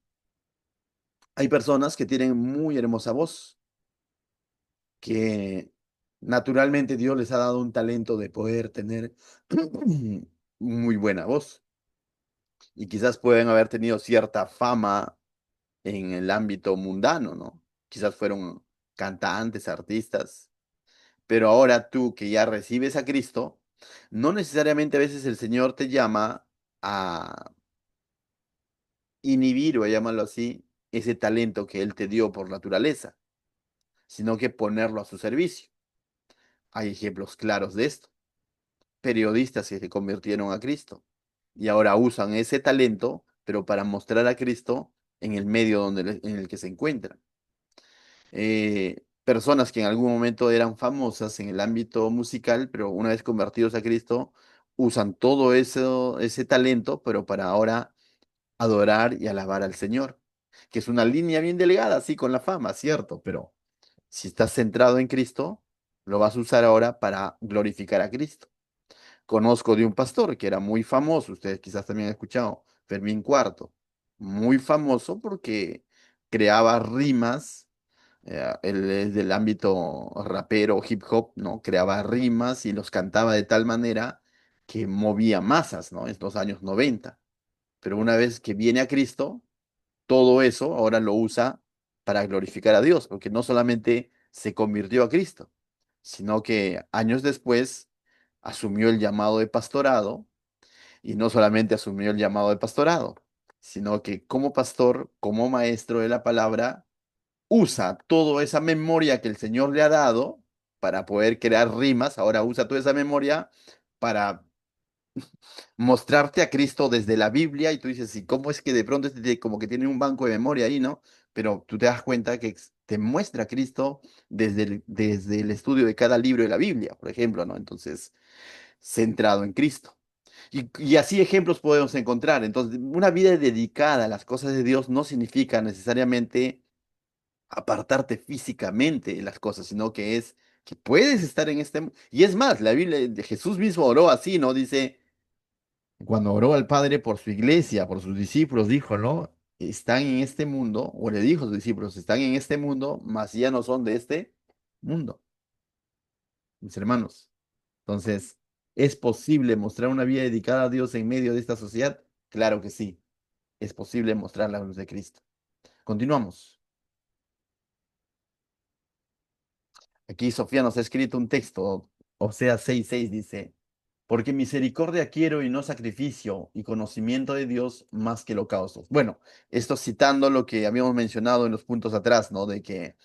A: hay personas que tienen muy hermosa voz, que naturalmente Dios les ha dado un talento de poder tener muy buena voz y quizás pueden haber tenido cierta fama en el ámbito mundano, ¿no? Quizás fueron cantantes, artistas, pero ahora tú que ya recibes a Cristo, no necesariamente a veces el Señor te llama a inhibir, o a llamarlo así, ese talento que Él te dio por naturaleza, sino que ponerlo a su servicio. Hay ejemplos claros de esto. Periodistas que se convirtieron a Cristo y ahora usan ese talento, pero para mostrar a Cristo en el medio en el que se encuentran. Personas que en algún momento eran famosas en el ámbito musical, pero una vez convertidos a Cristo, usan todo eso, ese talento, pero para ahora adorar y alabar al Señor, que es una línea bien delgada, sí, con la fama, cierto, pero si estás centrado en Cristo, lo vas a usar ahora para glorificar a Cristo. Conozco de un pastor que era muy famoso, ustedes quizás también han escuchado, Fermín Cuarto, muy famoso porque creaba rimas, él es del ámbito rapero, hip hop, ¿no? Creaba rimas y los cantaba de tal manera que movía masas, ¿no? En los años 90. Pero una vez que viene a Cristo, todo eso ahora lo usa para glorificar a Dios, porque no solamente se convirtió a Cristo, sino que años después asumió el llamado de pastorado y no solamente asumió el llamado de pastorado, sino que como pastor, como maestro de la palabra, usa toda esa memoria que el Señor le ha dado para poder crear rimas, ahora usa toda esa memoria para mostrarte a Cristo desde la Biblia y tú dices, ¿y cómo es que de pronto como que tiene un banco de memoria ahí, ¿no? Pero tú te das cuenta que te muestra a Cristo desde el estudio de cada libro de la Biblia, por ejemplo, ¿no? Entonces, centrado en Cristo. Y así ejemplos podemos encontrar. Entonces, una vida dedicada a las cosas de Dios no significa necesariamente apartarte físicamente de las cosas, sino que es que puedes estar en este mundo. Y es más, la Biblia, Jesús mismo oró así, ¿no? Dice, cuando oró al Padre por su iglesia, por sus discípulos, dijo, ¿no? Están en este mundo, o le dijo a sus discípulos, están en este mundo, mas ya no son de este mundo, mis hermanos. Entonces, ¿es posible mostrar una vida dedicada a Dios en medio de esta sociedad? Claro que sí, es posible mostrar la luz de Cristo. Continuamos. Aquí Sofía nos ha escrito un texto, Oseas 6:6 dice, porque misericordia quiero y no sacrificio, y conocimiento de Dios más que holocaustos. Bueno, esto citando lo que habíamos mencionado en los puntos atrás, ¿no? De que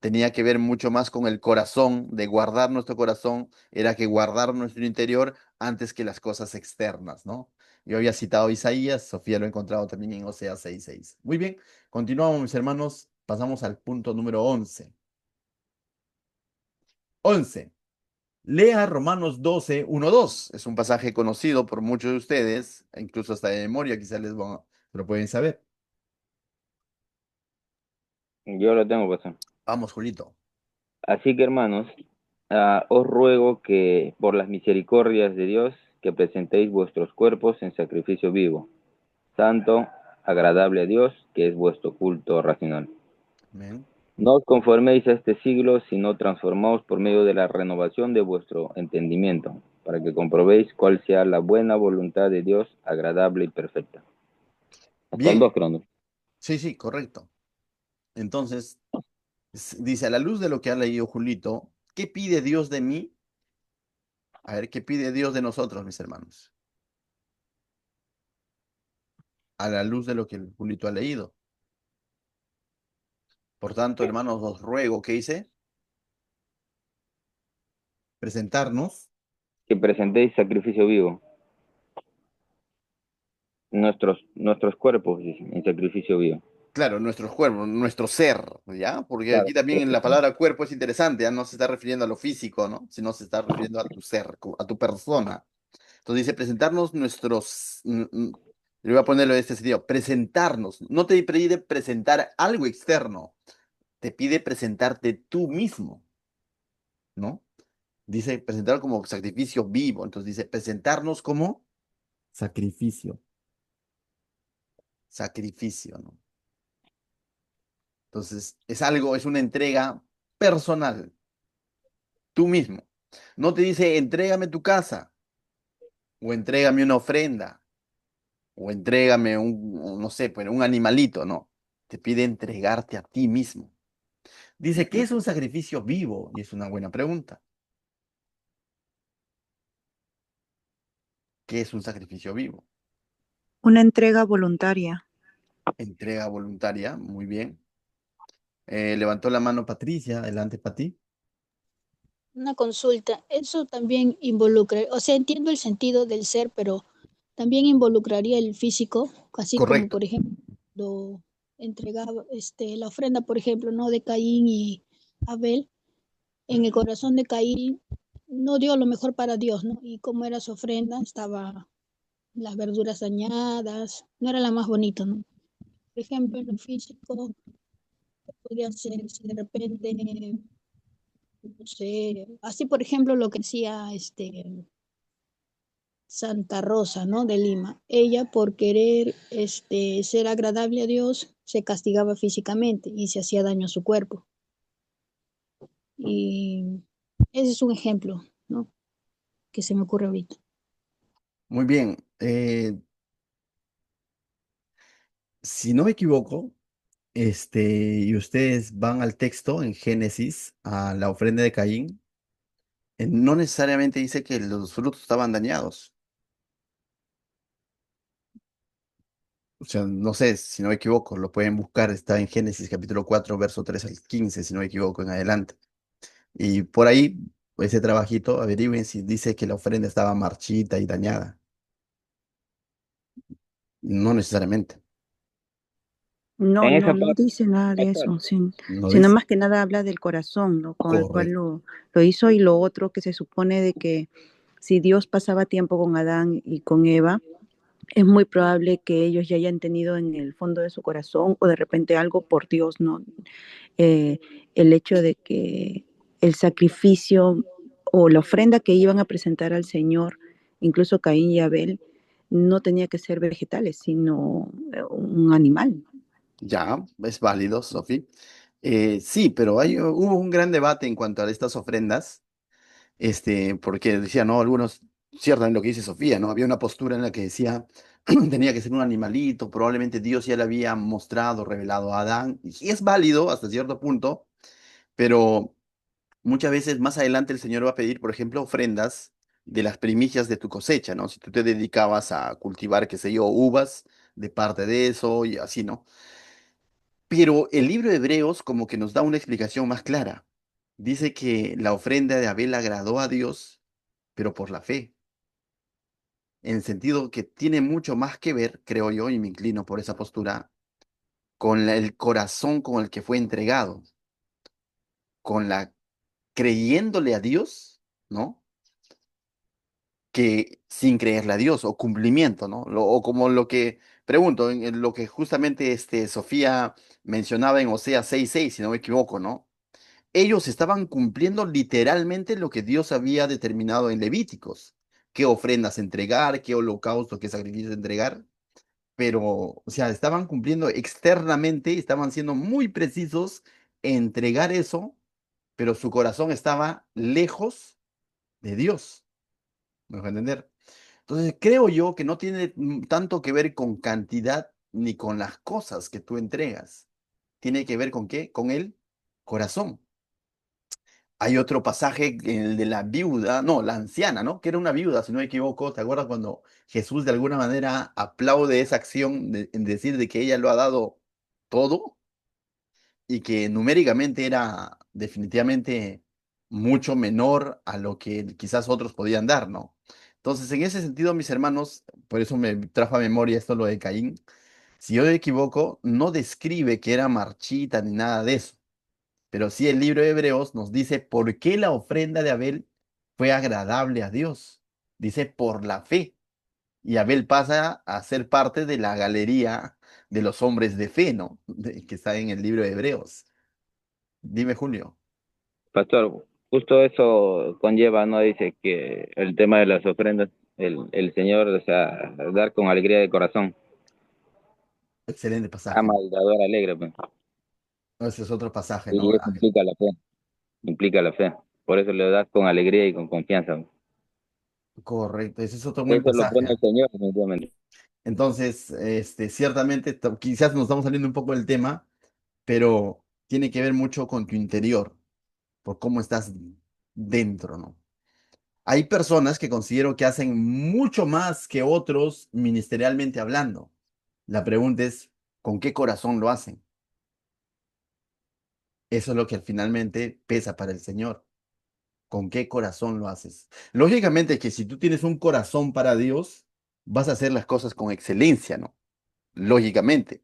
A: tenía que ver mucho más con el corazón, de guardar nuestro corazón, era que guardar nuestro interior antes que las cosas externas, ¿no? Yo había citado Isaías, Sofía lo ha encontrado también en Oseas 6:6. Muy bien, continuamos, mis hermanos, pasamos al punto número 11. 11. Lea Romanos 12:1-2. Es un pasaje conocido por muchos de ustedes, incluso hasta de memoria, quizás lo pueden saber.
C: Yo lo tengo, pastor.
A: Vamos, Julito.
C: Así que, hermanos, os ruego que por las misericordias de Dios que presentéis vuestros cuerpos en sacrificio vivo, santo, agradable a Dios, que es vuestro culto racional.
A: Amén.
C: No os conforméis a este siglo, sino transformaos por medio de la renovación de vuestro entendimiento, para que comprobéis cuál sea la buena voluntad de Dios, agradable y perfecta. Hasta el
A: Bien,
C: 2, Cronos.
A: sí, sí, correcto. Entonces, dice, a la luz de lo que ha leído Julito, ¿qué pide Dios de mí? A ver, ¿qué pide Dios de nosotros, mis hermanos? A la luz de lo que el Julito ha leído. Por tanto, hermanos, os ruego, ¿qué dice? Presentarnos.
C: Que presentéis sacrificio vivo, nuestros cuerpos dice, en sacrificio vivo.
A: Claro, nuestros cuerpos, nuestro ser, ¿ya? Porque
C: Claro,
A: aquí también en la palabra cuerpo es interesante, ya no se está refiriendo a lo físico, ¿no? Sino se está refiriendo a tu ser, a tu persona. Entonces dice presentarnos nuestros, le voy a ponerlo en este sentido, presentarnos, no te pide presentar algo externo, te pide presentarte tú mismo, ¿no? Dice presentar como sacrificio vivo, entonces dice presentarnos como sacrificio, sacrificio, ¿no? Entonces es algo, es una entrega personal, tú mismo. No te dice entrégame tu casa o entrégame una ofrenda o entrégame no sé, pues un animalito, no. Te pide entregarte a ti mismo. Dice, ¿qué es un sacrificio vivo? Y es una buena pregunta. ¿Qué es un sacrificio vivo?
G: Una entrega voluntaria.
A: Entrega voluntaria, muy bien. Levantó la mano Patricia, adelante para ti.
F: Una consulta, eso también involucra, o sea, entiendo el sentido del ser, pero también involucraría el físico, así como
A: Correcto.
F: por ejemplo, cuando entregaba la ofrenda, por ejemplo, ¿no? De Caín y Abel, en el corazón de Caín no dio lo mejor para Dios, ¿no? Y como era su ofrenda, estaba las verduras dañadas, no era la más bonita, ¿no? Por ejemplo, en lo físico, podría ser si de repente, no sé, así por ejemplo lo que decía Santa Rosa, ¿no? De Lima. Ella por querer ser agradable a Dios se castigaba físicamente y se hacía daño a su cuerpo. Y ese es un ejemplo, ¿no? Que se me ocurre ahorita.
A: Muy bien. Si no me equivoco, y ustedes van al texto en Génesis, a la ofrenda de Caín, no necesariamente dice que los frutos estaban dañados. O sea, no sé si no me equivoco, lo pueden buscar, está en Génesis capítulo 4 verso 3 al 15 si no me equivoco, en adelante. Y por ahí, ese trabajito, averigüen si dice que la ofrenda estaba marchita y dañada. No necesariamente.
G: No,
C: En
G: no,
C: esa
G: no
C: parte,
G: dice nada de
C: pastor,
G: eso,
A: No
G: sino
A: dice.
G: más que nada habla del corazón, ¿no? Con el cual
A: Correcto.
G: lo hizo y lo otro que se supone de que si Dios pasaba tiempo con Adán y con Eva, es muy probable que ellos ya hayan tenido en el fondo de su corazón o de repente algo por Dios, ¿no? Eh, el hecho de que el sacrificio o la ofrenda que iban a presentar al Señor, incluso Caín y Abel, no tenía que ser vegetales, sino un animal.
A: Ya, es válido, Sofi. Sí, pero hubo un gran debate en cuanto a estas ofrendas, porque decía, no, algunos, ciertamente lo que dice Sofía, ¿no? Había una postura en la que decía, tenía que ser un animalito, probablemente Dios ya le había mostrado, revelado a Adán, y es válido hasta cierto punto, pero muchas veces más adelante el Señor va a pedir, por ejemplo, ofrendas de las primicias de tu cosecha, ¿no? Si tú te dedicabas a cultivar, qué sé yo, uvas, de parte de eso y así, ¿no? Pero el libro de Hebreos como que nos da una explicación más clara. Dice que la ofrenda de Abel agradó a Dios, pero por la fe. en el sentido que tiene mucho más que ver, creo yo, y me inclino por esa postura, con el corazón con el que fue entregado, con la creyéndole a Dios, ¿no? Que sin creerle a Dios, o cumplimiento, ¿no? O como lo que, pregunto, en lo que justamente Sofía mencionaba en Oseas 6:6, si no me equivoco, ¿no? Ellos estaban cumpliendo literalmente lo que Dios había determinado en Levíticos, qué ofrendas entregar, qué holocausto, qué sacrificios entregar, pero, o sea, estaban cumpliendo externamente, estaban siendo muy precisos en entregar eso, pero su corazón estaba lejos de Dios, ¿me dejo entender? Entonces, creo yo que no tiene tanto que ver con cantidad ni con las cosas que tú entregas. Tiene que ver con qué? Con el corazón. Hay otro pasaje, el de la viuda, no, la anciana, ¿no? Que era una viuda, si no me equivoco. ¿Te acuerdas cuando Jesús de alguna manera aplaude esa acción en decir de que ella lo ha dado todo y que numéricamente era definitivamente mucho menor a lo que quizás otros podían dar, ¿no? Entonces, en ese sentido, mis hermanos, por eso me trajo a memoria esto lo de Caín. Si yo me equivoco, no describe que era marchita ni nada de eso, pero sí el libro de Hebreos nos dice por qué la ofrenda de Abel fue agradable a Dios. Dice por la fe. Y Abel pasa a ser parte de la galería de los hombres de fe, ¿no? Que está en el libro de Hebreos. Dime, Julio.
C: Pastor, justo eso conlleva, ¿no? Dice que el tema de las ofrendas, el Señor, o sea, dar con alegría de corazón,
A: Excelente pasaje.
C: ama al dador alegre, pues.
A: Ese es otro pasaje, ¿no?
C: Y eso implica la fe, implica la fe. Por eso le das con alegría y con confianza.
A: Correcto, ese es otro buen
C: Eso lo
A: pasaje.
C: pone el Señor, definitivamente.
A: Entonces, ciertamente, quizás nos estamos saliendo un poco del tema, pero tiene que ver mucho con tu interior, por cómo estás dentro, ¿no? Hay personas que considero que hacen mucho más que otros ministerialmente hablando. La pregunta es, ¿con qué corazón lo hacen? Eso es lo que finalmente pesa para el Señor. ¿Con qué corazón lo haces? Lógicamente que si tú tienes un corazón para Dios, vas a hacer las cosas con excelencia, ¿no? Lógicamente.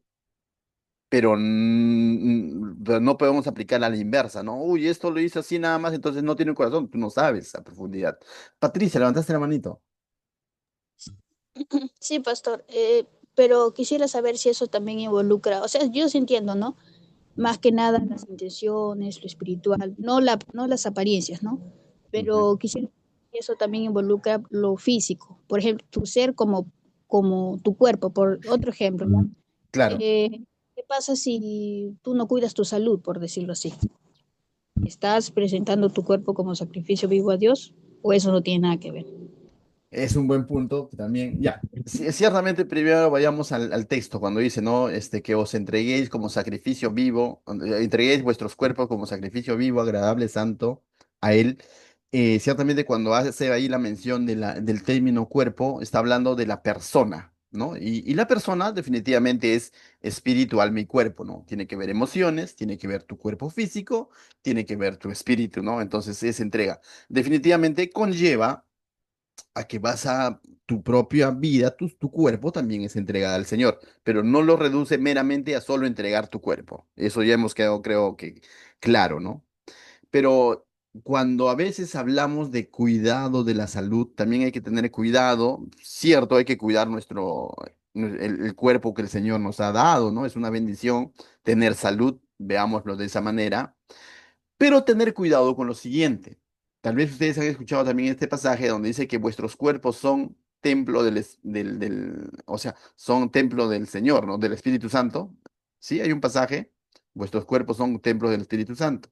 A: Pero pero no podemos aplicar a la inversa, ¿no? Uy, esto lo hizo así nada más, entonces no tiene un corazón. Tú no sabes a profundidad. Patricia, levantaste la manito.
F: Sí, pastor, pero quisiera saber si eso también involucra, o sea, yo sí entiendo, ¿no? Más que nada las intenciones, lo espiritual, no las apariencias, ¿no?
A: Ujú.
F: Pero quisiera que eso también involucra lo físico, por ejemplo, tu ser como tu cuerpo, por otro ejemplo, ¿no?
A: Claro.
F: ¿Qué pasa si tú no cuidas tu salud, por decirlo así? ¿Estás presentando tu cuerpo como sacrificio vivo a Dios o eso no tiene nada que ver?
A: Es un buen punto que también, ya, ciertamente primero vayamos al texto cuando dice, ¿no? Que os entreguéis como sacrificio vivo, entreguéis vuestros cuerpos como sacrificio vivo, agradable, santo a Él. Ciertamente cuando hace ahí la mención del término cuerpo, está hablando de la persona, ¿no? Y la persona definitivamente es espíritu, alma y cuerpo, ¿no? Tiene que ver emociones, tiene que ver tu cuerpo físico, tiene que ver tu espíritu, ¿no? Entonces esa entrega definitivamente conlleva a que vas a tu propia vida, tu cuerpo también es entregada al Señor, pero no lo reduce meramente a solo entregar tu cuerpo. Eso ya hemos quedado, creo que, claro, ¿no? Pero cuando a veces hablamos de cuidado de la salud, también hay que tener cuidado, cierto, hay que cuidar el cuerpo que el Señor nos ha dado, ¿no? Es una bendición tener salud, veámoslo de esa manera, pero tener cuidado con lo siguiente. Tal vez ustedes han escuchado también este pasaje donde dice que vuestros cuerpos son templo o sea, son templo del Señor, ¿no? Del Espíritu Santo. Sí, hay un pasaje, vuestros cuerpos son templo del Espíritu Santo.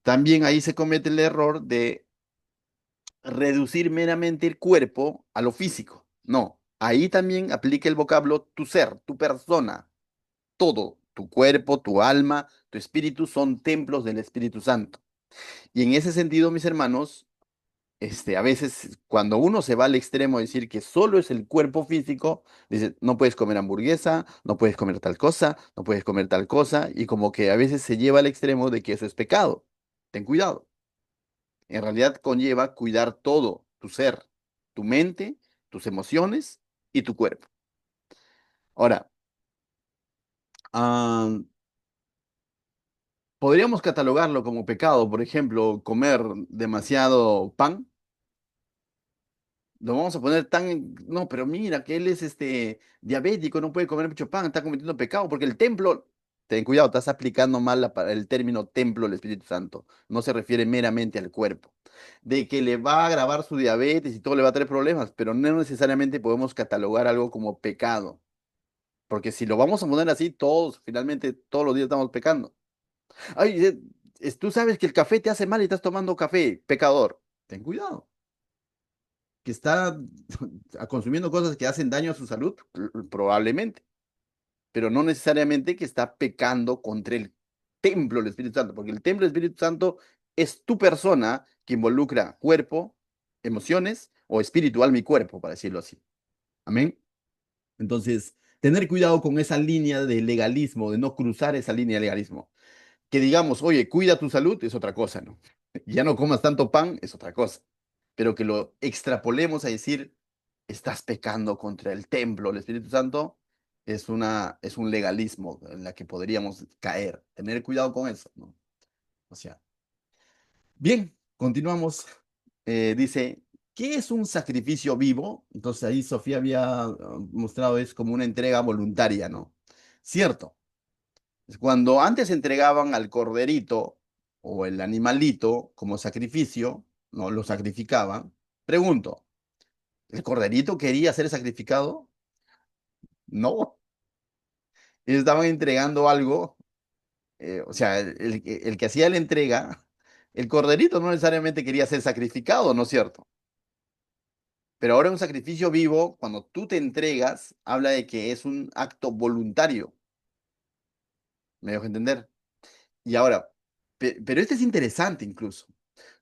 A: También ahí se comete el error de reducir meramente el cuerpo a lo físico. No, ahí también aplica el vocablo tu ser, tu persona, todo, tu cuerpo, tu alma, tu espíritu son templos del Espíritu Santo. Y en ese sentido, mis hermanos, a veces cuando uno se va al extremo de decir que solo es el cuerpo físico, dice, no puedes comer hamburguesa, no puedes comer tal cosa, no puedes comer tal cosa, y como que a veces se lleva al extremo de que eso es pecado. Ten cuidado. En realidad conlleva cuidar todo, tu ser, tu mente, tus emociones y tu cuerpo. Ahora, ah, podríamos catalogarlo como pecado, por ejemplo, comer demasiado pan. Lo vamos a poner tan, no, pero mira que él es diabético, no puede comer mucho pan, está cometiendo pecado, porque el templo, ten cuidado, estás aplicando mal el término templo del Espíritu Santo, no se refiere meramente al cuerpo, de que le va a agravar su diabetes y todo le va a traer problemas, pero no necesariamente podemos catalogar algo como pecado, porque si lo vamos a poner así, todos, finalmente, todos los días estamos pecando. Ay, tú sabes que el café te hace mal y estás tomando café, pecador, ten cuidado que está consumiendo cosas que hacen daño a su salud, probablemente, pero no necesariamente que está pecando contra el templo del Espíritu Santo, porque el templo del Espíritu Santo es tu persona que involucra cuerpo, emociones o espiritual mi cuerpo, para decirlo así. Amén. Entonces, tener cuidado con esa línea de legalismo, de no cruzar esa línea de legalismo. Que digamos, oye, cuida tu salud es otra cosa, ¿no? Ya no comas tanto pan es otra cosa, pero que lo extrapolemos a decir, estás pecando contra el templo, el Espíritu Santo, es un legalismo en la que podríamos caer. Tener cuidado con eso, ¿no? O sea, bien, continuamos. Dice, ¿qué es un sacrificio vivo? Entonces ahí Sofía había mostrado, es como una entrega voluntaria, ¿no? Cierto. Cuando antes entregaban al corderito o el animalito como sacrificio, no lo sacrificaban. Pregunto, ¿el corderito quería ser sacrificado? No, ellos estaban entregando algo, o sea, el que hacía la entrega, el corderito no necesariamente quería ser sacrificado, ¿no es cierto? Pero ahora un sacrificio vivo, cuando tú te entregas, habla de que es un acto voluntario. ¿Me dejo entender? Y ahora, pero este es interesante incluso.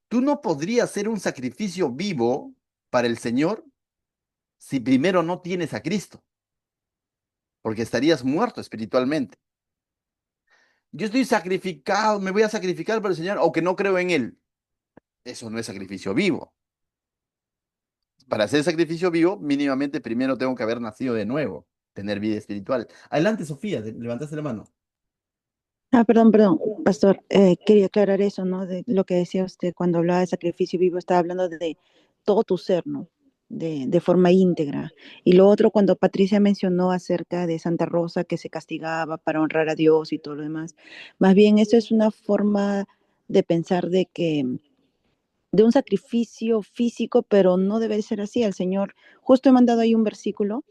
A: Tú no podrías hacer un sacrificio vivo para el Señor si primero no tienes a Cristo, porque estarías muerto espiritualmente. Yo estoy sacrificado, me voy a sacrificar por el Señor, aunque no creo en Él. Eso no es sacrificio vivo. Para hacer sacrificio vivo, mínimamente primero tengo que haber nacido de nuevo, tener vida espiritual. Adelante, Sofía, levantaste la mano.
G: Perdón, pastor, quería aclarar eso, ¿no? De lo que decía usted cuando hablaba de sacrificio vivo, estaba hablando de todo tu ser, ¿no? De forma íntegra. Y lo otro, cuando Patricia mencionó acerca de Santa Rosa que se castigaba para honrar a Dios y todo lo demás, más bien eso es una forma de pensar de que de un sacrificio físico, pero no debe ser así. El Señor, justo he mandado ahí un versículo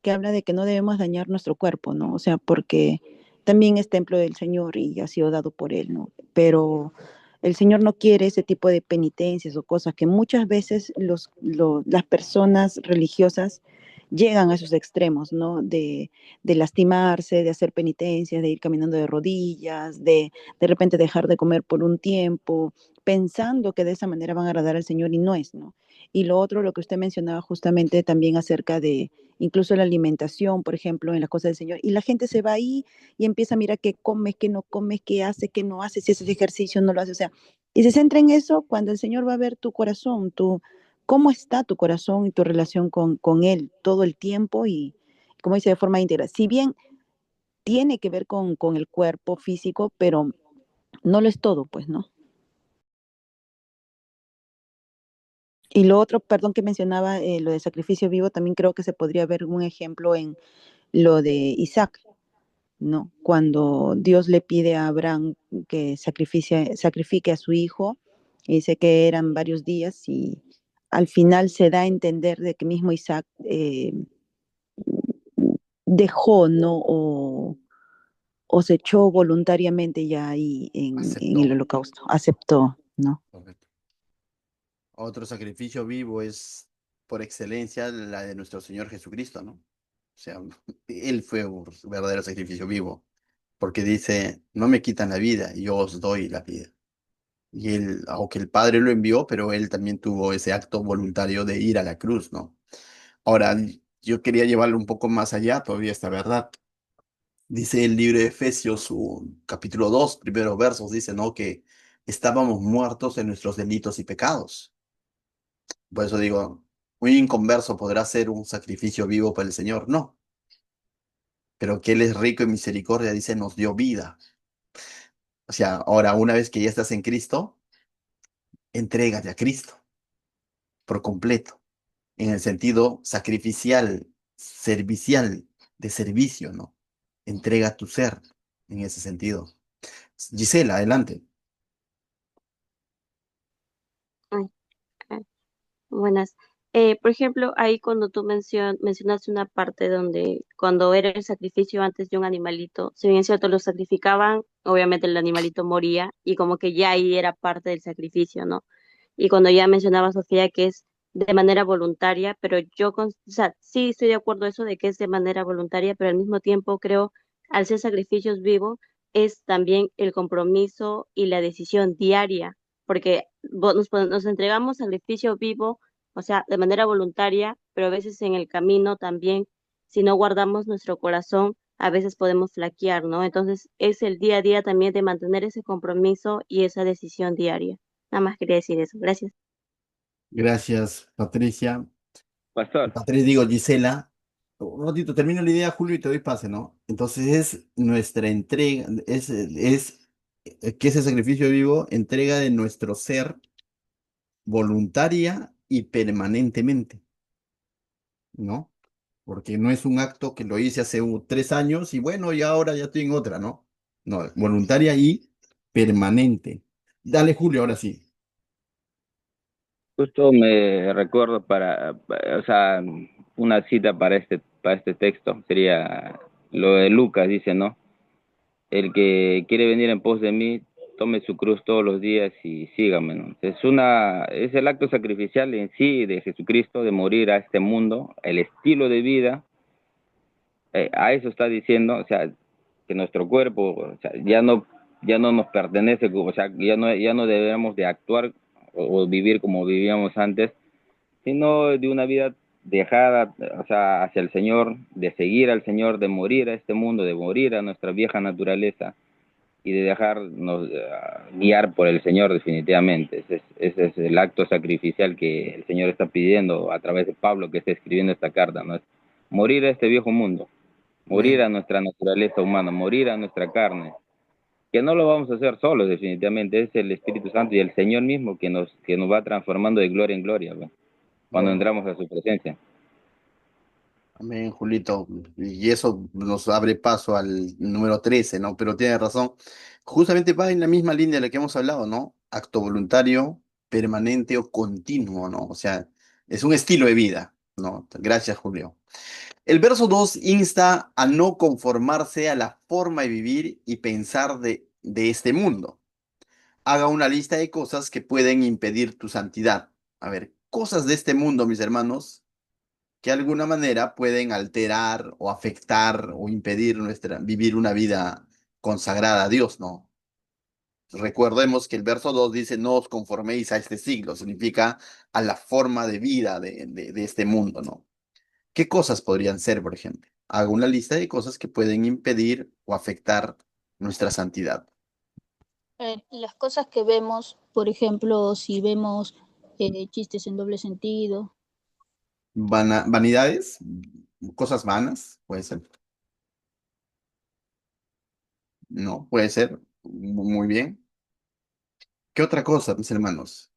G: que habla de que no debemos dañar nuestro cuerpo, ¿no? O sea, porque también es templo del Señor y ha sido dado por Él, ¿no? Pero el Señor no quiere ese tipo de penitencias o cosas que muchas veces las personas religiosas llegan a esos extremos, ¿no? De lastimarse, de hacer penitencias, de ir caminando de rodillas, de repente dejar de comer por un tiempo, pensando que de esa manera van a agradar al Señor y no es, ¿no? Y lo otro, lo que usted mencionaba justamente también acerca de incluso la alimentación, por ejemplo, en las cosas del Señor, y la gente se va ahí y empieza a mirar qué comes, qué no comes, qué hace, qué no hace, si haces ejercicio, no lo hace, o sea, y se centra en eso cuando el Señor va a ver tu corazón, cómo está tu corazón y tu relación con Él todo el tiempo y, como dice, de forma íntegra. Si bien tiene que ver con el cuerpo físico, pero no lo es todo, pues, ¿no? Y lo otro, perdón que mencionaba, lo de sacrificio vivo, también creo que se podría ver un ejemplo en lo de Isaac, ¿no? Cuando Dios le pide a Abraham que sacrifique a su hijo, y dice que eran varios días y al final se da a entender de que mismo Isaac dejó, ¿no? O se echó voluntariamente ya ahí en el
A: Aceptó.
G: holocausto, aceptó, ¿no?
A: Correcto. Otro sacrificio vivo es por excelencia la de nuestro Señor Jesucristo, ¿no? O sea, Él fue un verdadero sacrificio vivo, porque dice, no me quitan la vida, yo os doy la vida. Y él, aunque el Padre lo envió, pero él también tuvo ese acto voluntario de ir a la cruz, ¿no? Ahora, yo quería llevarlo un poco más allá, todavía esta verdad. Dice el libro de Efesios, su capítulo 2 primeros versos, dice, ¿no? Que estábamos muertos en nuestros delitos y pecados. Por eso digo, Un inconverso podrá ser un sacrificio vivo para el Señor, no, pero que Él es rico en misericordia, dice, nos dio vida. O sea, ahora, una vez que ya estás en Cristo, entrégate a Cristo por completo, en el sentido sacrificial, servicial, de servicio, ¿no? Entrega tu ser en ese sentido. Gisela, adelante.
H: Ay, ah, buenas. Por ejemplo, ahí cuando tú mencionaste una parte donde cuando era el sacrificio antes de un animalito, si bien es cierto, lo sacrificaban, obviamente el animalito moría y como que ya ahí era parte del sacrificio, ¿no? Y cuando ya mencionaba Sofía que es de manera voluntaria, pero o sea, sí estoy de acuerdo eso de que es de manera voluntaria, pero al mismo tiempo creo, al ser sacrificios vivos, es también el compromiso y la decisión diaria, porque nos entregamos sacrificio vivo, o sea, de manera voluntaria, pero a veces en el camino también, si no guardamos nuestro corazón, a veces podemos flaquear, ¿no? Entonces es el día a día también de mantener ese compromiso y esa decisión diaria. Nada más quería decir eso. Gracias.
A: Gracias, Patricia.
C: Pastor,
A: Patricia, digo, Gisela. Un ratito, termino la idea, Julio, y te doy pase, ¿no? Entonces es nuestra entrega, que ese sacrificio vivo, entrega de nuestro ser voluntaria y permanentemente, ¿no? Porque no es un acto que lo hice hace 3 años y bueno, y ahora ya estoy en otra, ¿no? No, voluntaria y permanente. Dale, Julio, ahora sí.
C: justo me recuerdo o sea, una cita para este texto, sería lo de Lucas, dice, ¿no? El que quiere venir en pos de mí, tome su cruz todos los días y sígame, ¿no? Es el acto sacrificial en sí de Jesucristo de morir a este mundo, el estilo de vida, a eso está diciendo, o sea, que nuestro cuerpo, o sea, ya no nos pertenece, o sea, ya no debemos de actuar o vivir como vivíamos antes, sino de una vida dejada, o sea, hacia el Señor, de seguir al Señor, de morir a este mundo, de morir a nuestra vieja naturaleza y de dejarnos guiar por el Señor definitivamente. Ese es el acto sacrificial que el Señor está pidiendo a través de Pablo que está escribiendo esta carta, ¿no? Es morir a este viejo mundo, morir
A: Amén.
C: a nuestra naturaleza humana, morir a nuestra carne, que no lo vamos a hacer solos definitivamente, es el Espíritu Santo y el Señor mismo que nos va transformando de gloria en gloria, ¿no? Cuando
A: Amén.
C: entramos a su presencia.
A: Amén, Julito. Y eso nos abre paso al número 13, ¿no? Pero tiene razón. Justamente va en la misma línea de la que hemos hablado, ¿no? Acto voluntario, permanente o continuo, ¿no? O sea, es un estilo de vida, ¿no? Gracias, Julio. El verso 2 insta a no conformarse a la forma de vivir y pensar de este mundo. Haga una lista de cosas que pueden impedir tu santidad. A ver, cosas de este mundo, mis hermanos, que de alguna manera pueden alterar o afectar o impedir vivir una vida consagrada a Dios, ¿no? Recordemos que el verso 2 dice, no os conforméis a este siglo, significa a la forma de vida de este mundo, ¿no? ¿Qué cosas podrían ser, por ejemplo? Hago una lista de cosas que pueden impedir o afectar nuestra santidad.
F: Las cosas que vemos, por ejemplo, si vemos chistes en doble sentido,
A: Vanidades, cosas vanas, puede ser. No, puede ser. Muy bien. ¿Qué otra cosa, mis hermanos?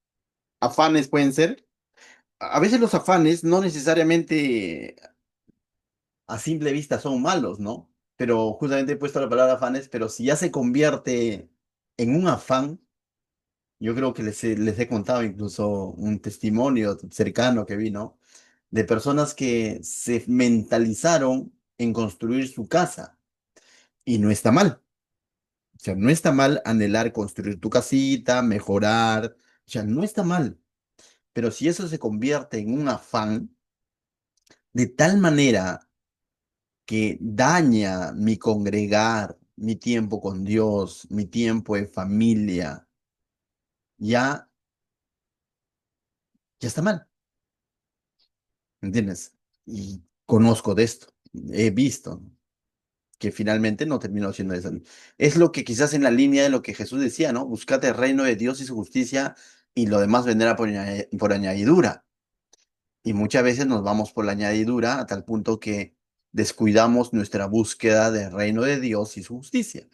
A: Afanes pueden ser. A veces los afanes no necesariamente a simple vista son malos, ¿no? Pero justamente he puesto la palabra afanes, pero si ya se convierte en un afán, yo creo que les he contado incluso un testimonio cercano que vi, ¿no? De personas que se mentalizaron en construir su casa y no está mal. O sea, no está mal anhelar construir tu casita, mejorar, o sea, no está mal. Pero si eso se convierte en un afán, de tal manera que daña mi congregar, mi tiempo con Dios, mi tiempo en familia, ya, ya está mal, ¿entiendes? Y conozco de esto, he visto, ¿no? Que finalmente no terminó siendo eso. Es lo que quizás en la línea de lo que Jesús decía, ¿no? Buscate el reino de Dios y su justicia y lo demás vendrá por añadidura. Y muchas veces nos vamos por la añadidura a tal punto que descuidamos nuestra búsqueda del reino de Dios y su justicia.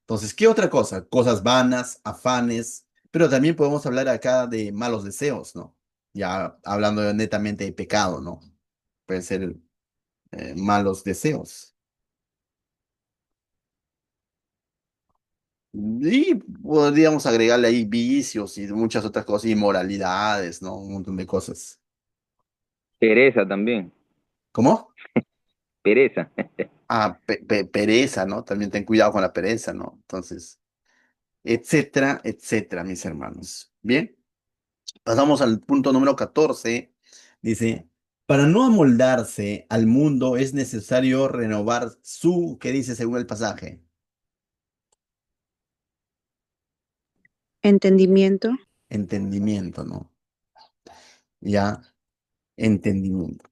A: Entonces, ¿qué otra cosa? Cosas vanas, afanes, pero también podemos hablar acá de malos deseos, ¿no? Ya hablando netamente de pecado, ¿no? Pueden ser malos deseos. Y podríamos agregarle ahí vicios y muchas otras cosas, inmoralidades, ¿no? Un montón de cosas.
C: Pereza también,
A: ¿Cómo?
C: pereza.
A: Ah, pereza, ¿no? También ten cuidado con la pereza, ¿no? Entonces, etcétera, etcétera, mis hermanos. Bien, pasamos al punto número 14. Dice, para no amoldarse al mundo es necesario renovar su, ¿qué dice según el pasaje?
G: Entendimiento.
A: Entendimiento, ¿no? Ya, entendimiento.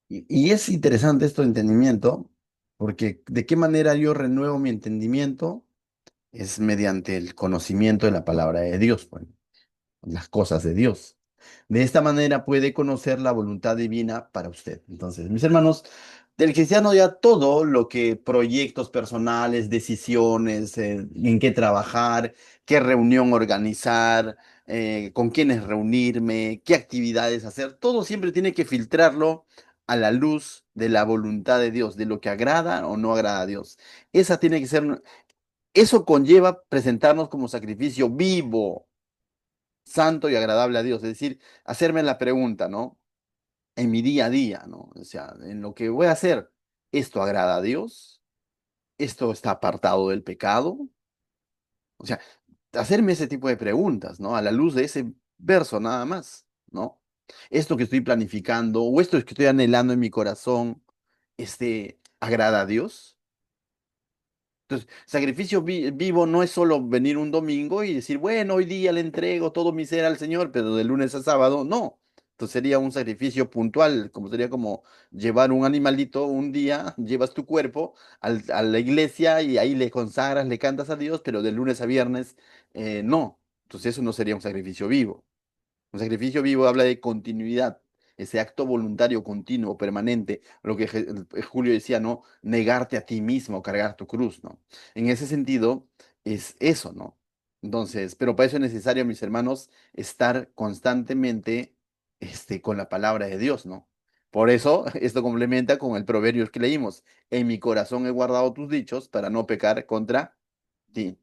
A: Y es interesante esto de entendimiento, porque ¿de qué manera yo renuevo mi entendimiento? Es mediante el conocimiento de la palabra de Dios, pues, las cosas de Dios. De esta manera puede conocer la voluntad divina para usted. Entonces, mis hermanos, del cristiano ya todo lo que proyectos personales, decisiones, en qué trabajar, qué reunión organizar, con quiénes reunirme, qué actividades hacer, todo siempre tiene que filtrarlo a la luz de la voluntad de Dios, de lo que agrada o no agrada a Dios. Esa tiene que ser, eso conlleva presentarnos como sacrificio vivo, santo y agradable a Dios. Es decir, hacerme la pregunta, ¿no? En mi día a día, ¿no? O sea, en lo que voy a hacer, ¿esto agrada a Dios? ¿Esto está apartado del pecado? O sea, hacerme ese tipo de preguntas, ¿no? A la luz de ese verso nada más, ¿no? Esto que estoy planificando o esto que estoy anhelando en mi corazón, ¿agrada a Dios? Entonces, sacrificio vivo no es solo venir un domingo y decir, bueno, hoy día le entrego todo mi ser al Señor, pero de lunes a sábado, no. Entonces sería un sacrificio puntual, como sería como llevar un animalito un día, llevas tu cuerpo a la iglesia y ahí le consagras, le cantas a Dios, pero de lunes a viernes, no. Entonces eso no sería un sacrificio vivo. Un sacrificio vivo habla de continuidad, ese acto voluntario continuo, permanente, lo que Julio decía, ¿no? Negarte a ti mismo, cargar tu cruz, ¿no? En ese sentido, es eso, ¿no? Entonces, pero para eso es necesario, mis hermanos, estar constantemente, con la palabra de Dios, ¿no? Por eso, esto complementa con el proverbio que leímos. En mi corazón he guardado tus dichos para no pecar contra ti.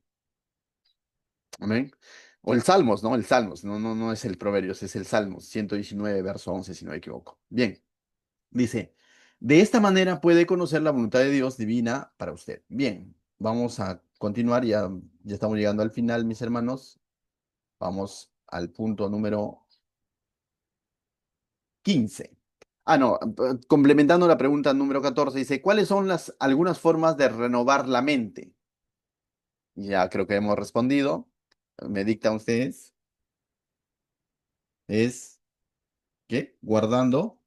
A: Amén. O el Salmos, ¿no? El Salmos, no es el Proverbios, es el Salmos 119, verso 11, si no me equivoco. Bien, dice, de esta manera puede conocer la voluntad de Dios divina para usted. Bien, vamos a continuar, ya estamos llegando al final, mis hermanos. Vamos al punto número 15. Ah, no, complementando la pregunta número 14, dice, ¿cuáles son algunas formas de renovar la mente? Ya creo que hemos respondido. Me dictan ustedes. Es ¿qué? Guardando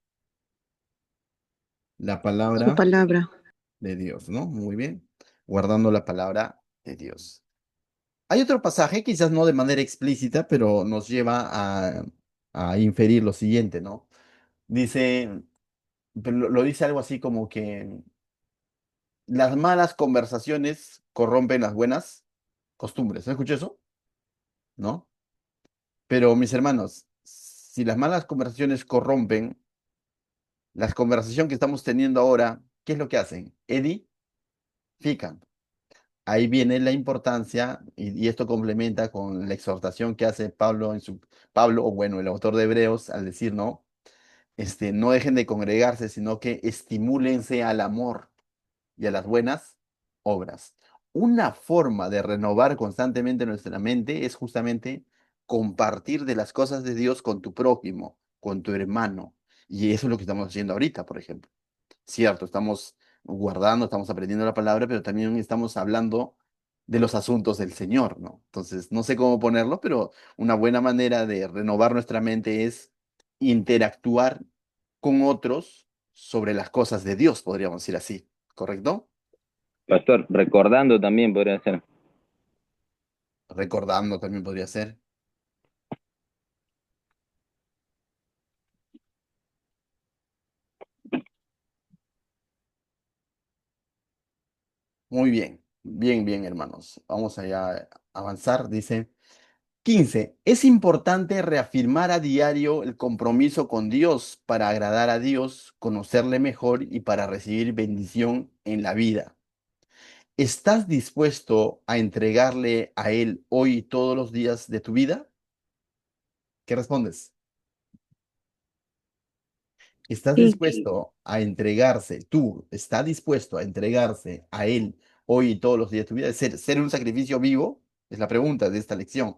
A: la
G: Su
A: palabra
G: palabra.
A: de Dios, ¿no? Muy bien. Guardando la palabra de Dios. Hay otro pasaje, quizás no de manera explícita, pero nos lleva a inferir lo siguiente, ¿no? Dice, pero lo dice algo así como que las malas conversaciones corrompen las buenas costumbres. ¿No escuché eso? ¿No? Pero mis hermanos, si las malas conversaciones corrompen, la conversación que estamos teniendo ahora, ¿qué es lo que hacen? Edifican. Ahí viene la importancia, y esto complementa con la exhortación que hace Pablo Pablo, o bueno, el autor de Hebreos, al decir, ¿no? No dejen de congregarse, sino que estimúlense al amor y a las buenas obras. Una forma de renovar constantemente nuestra mente es justamente compartir de las cosas de Dios con tu prójimo, con tu hermano. Y eso es lo que estamos haciendo ahorita, por ejemplo. Cierto, estamos guardando, estamos aprendiendo la palabra, pero también estamos hablando de los asuntos del Señor, ¿no? Entonces, no sé cómo ponerlo, pero una buena manera de renovar nuestra mente es interactuar con otros sobre las cosas de Dios, podríamos decir así, ¿correcto?
C: Pastor, recordando también podría ser.
A: Recordando también podría ser. Muy bien, bien, bien, hermanos. Vamos allá a avanzar. Dice 15. Es importante reafirmar a diario el compromiso con Dios para agradar a Dios, conocerle mejor y para recibir bendición en la vida. ¿Estás dispuesto a entregarle a Él hoy y todos los días de tu vida? ¿Qué respondes? ¿Estás
G: Sí,
A: dispuesto a entregarse, tú, estás dispuesto a entregarse a Él hoy y todos los días de tu vida? ¿Ser un sacrificio vivo? Es la pregunta de esta lección.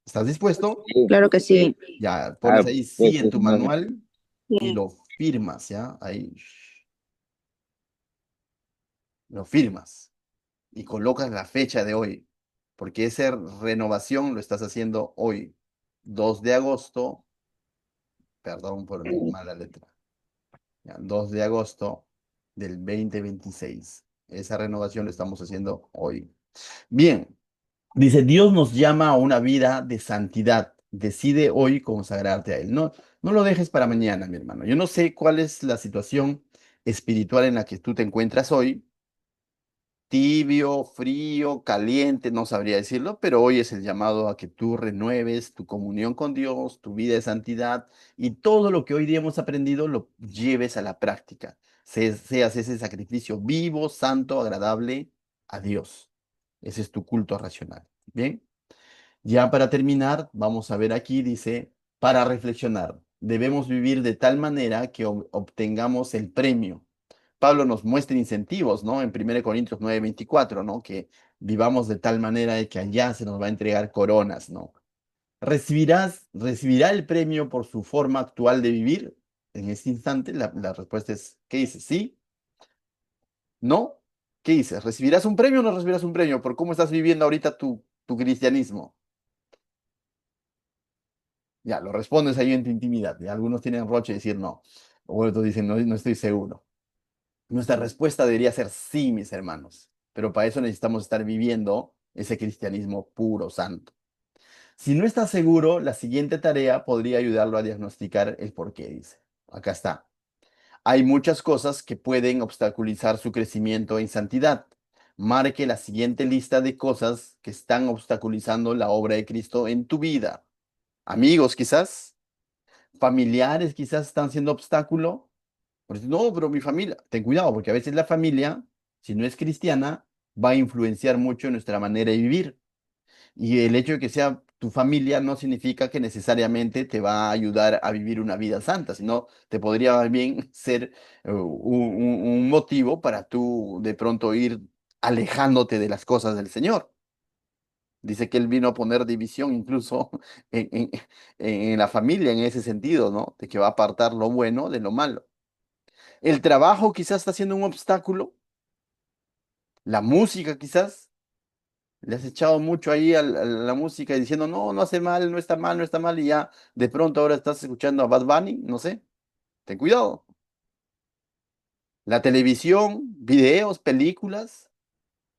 A: ¿Estás dispuesto?
C: Sí.
G: claro que sí.
A: Ya
C: Ah,
A: pones ahí
C: pues,
A: sí en tu manual y
G: Sí.
A: lo firmas, ¿ya? Ahí lo firmas y colocas la fecha de hoy, porque esa renovación lo estás haciendo hoy, 2 de agosto, perdón por mi mala letra, ya, 2 de agosto del 2026. Esa renovación lo estamos haciendo hoy. Bien, dice, Dios nos llama a una vida de santidad. Decide hoy consagrarte a Él. No, no lo dejes para mañana, mi hermano. Yo no sé cuál es la situación espiritual en la que tú te encuentras hoy, tibio, frío, caliente, no sabría decirlo, pero hoy es el llamado a que tú renueves tu comunión con Dios, tu vida de santidad y todo lo que hoy día hemos aprendido lo lleves a la práctica. Seas ese sacrificio vivo, santo, agradable a Dios. Ese es tu culto racional. Bien, ya para terminar, vamos a ver aquí, dice, para reflexionar, debemos vivir de tal manera que obtengamos el premio. Pablo nos muestra incentivos, ¿no? En 1 Corintios 9:24, ¿no? Que vivamos de tal manera de que allá se nos va a entregar coronas, ¿no? ¿Recibirá el premio por su forma actual de vivir? En este instante, la respuesta es, ¿qué dices? ¿Sí? ¿No? ¿Qué dices? ¿Recibirás un premio o no recibirás un premio por cómo estás viviendo ahorita tu cristianismo? Ya, lo respondes ahí en tu intimidad. Y algunos tienen roche de decir no. O otros dicen, no, no estoy seguro. Nuestra respuesta debería ser sí, mis hermanos. Pero para eso necesitamos estar viviendo ese cristianismo puro, santo. Si no está seguro, la siguiente tarea podría ayudarlo a diagnosticar el por qué, dice. Acá está. Hay muchas cosas que pueden obstaculizar su crecimiento en santidad. Marque la siguiente lista de cosas que están obstaculizando la obra de Cristo en tu vida. Amigos, quizás. Familiares, quizás están siendo obstáculo. No, pero mi familia, ten cuidado, porque a veces la familia, si no es cristiana, va a influenciar mucho en nuestra manera de vivir. Y el hecho de que sea tu familia no significa que necesariamente te va a ayudar a vivir una vida santa, sino te podría bien ser un motivo para tú de pronto ir alejándote de las cosas del Señor. Dice que Él vino a poner división incluso en, en en la familia en ese sentido, ¿no? De que va a apartar lo bueno de lo malo. El trabajo quizás está siendo un obstáculo, la música quizás. Le has echado mucho ahí a la música y diciendo, no, no hace mal, no está mal, no está mal, y ya de pronto ahora estás escuchando a Bad Bunny, no sé, ten cuidado. La televisión, videos, películas,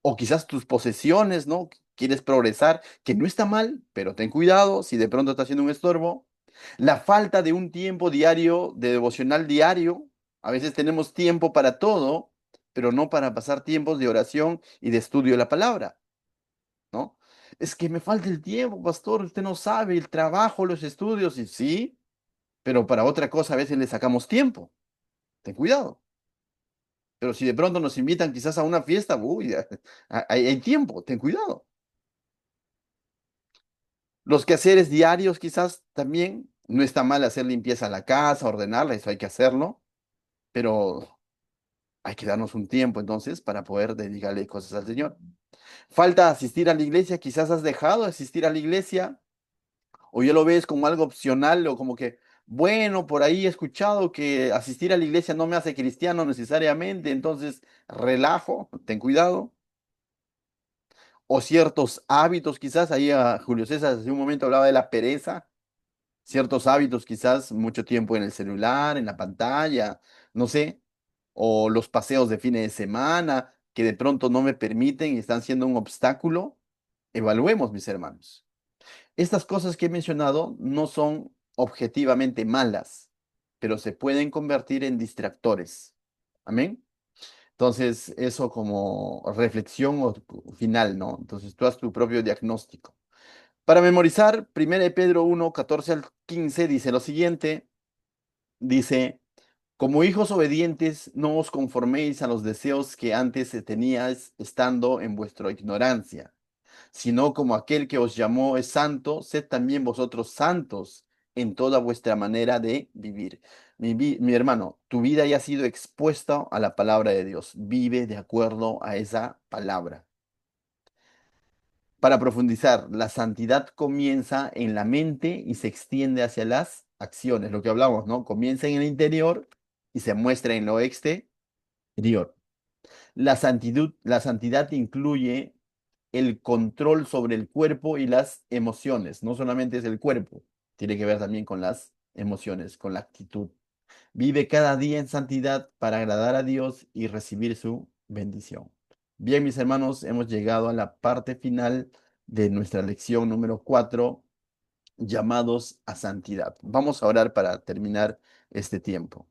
A: o quizás tus posesiones, ¿no? Quieres progresar, que no está mal, pero ten cuidado si de pronto está haciendo un estorbo. La falta de un tiempo diario, de devocional diario. A veces tenemos tiempo para todo, pero no para pasar tiempos de oración y de estudio de la palabra. ¿No? Es que me falta el tiempo, pastor, usted no sabe, el trabajo, los estudios, y sí, pero para otra cosa a veces le sacamos tiempo. Ten cuidado. Pero si de pronto nos invitan quizás a una fiesta, uy, hay tiempo, ten cuidado. Los quehaceres diarios quizás también, no está mal hacer limpieza a la casa, ordenarla, eso hay que hacerlo, pero hay que darnos un tiempo entonces para poder dedicarle cosas al Señor. Falta asistir a la iglesia, quizás has dejado de asistir a la iglesia o ya lo ves como algo opcional o como que, bueno, por ahí he escuchado que asistir a la iglesia no me hace cristiano necesariamente, entonces relajo, ten cuidado. O ciertos hábitos, quizás, ahí a Julio César hace un momento hablaba de la pereza, ciertos hábitos, quizás mucho tiempo en el celular, en la pantalla, no sé, o los paseos de fines de semana que de pronto no me permiten y están siendo un obstáculo. Evaluemos, mis hermanos. Estas cosas que he mencionado no son objetivamente malas, pero se pueden convertir en distractores. Amén. Entonces, eso como reflexión o final, ¿no? Entonces, tú haz tu propio diagnóstico. Para memorizar, 1 Pedro 1, 14 al 15 dice lo siguiente, dice, como hijos obedientes, no os conforméis a los deseos que antes teníais estando en vuestra ignorancia, sino como aquel que os llamó es santo, sed también vosotros santos en toda vuestra manera de vivir. Mi hermano, tu vida ya ha sido expuesta a la palabra de Dios. Vive de acuerdo a esa palabra. Para profundizar, la santidad comienza en la mente y se extiende hacia las acciones, lo que hablamos, ¿no? Comienza en el interior y se muestra en lo exterior. La santidad incluye el control sobre el cuerpo y las emociones. No solamente es el cuerpo, tiene que ver también con las emociones, con la actitud. Vive cada día en santidad para agradar a Dios y recibir su bendición. Bien, mis hermanos, hemos llegado a la parte final de nuestra lección número 4, llamados a santidad. Vamos a orar para terminar este tiempo.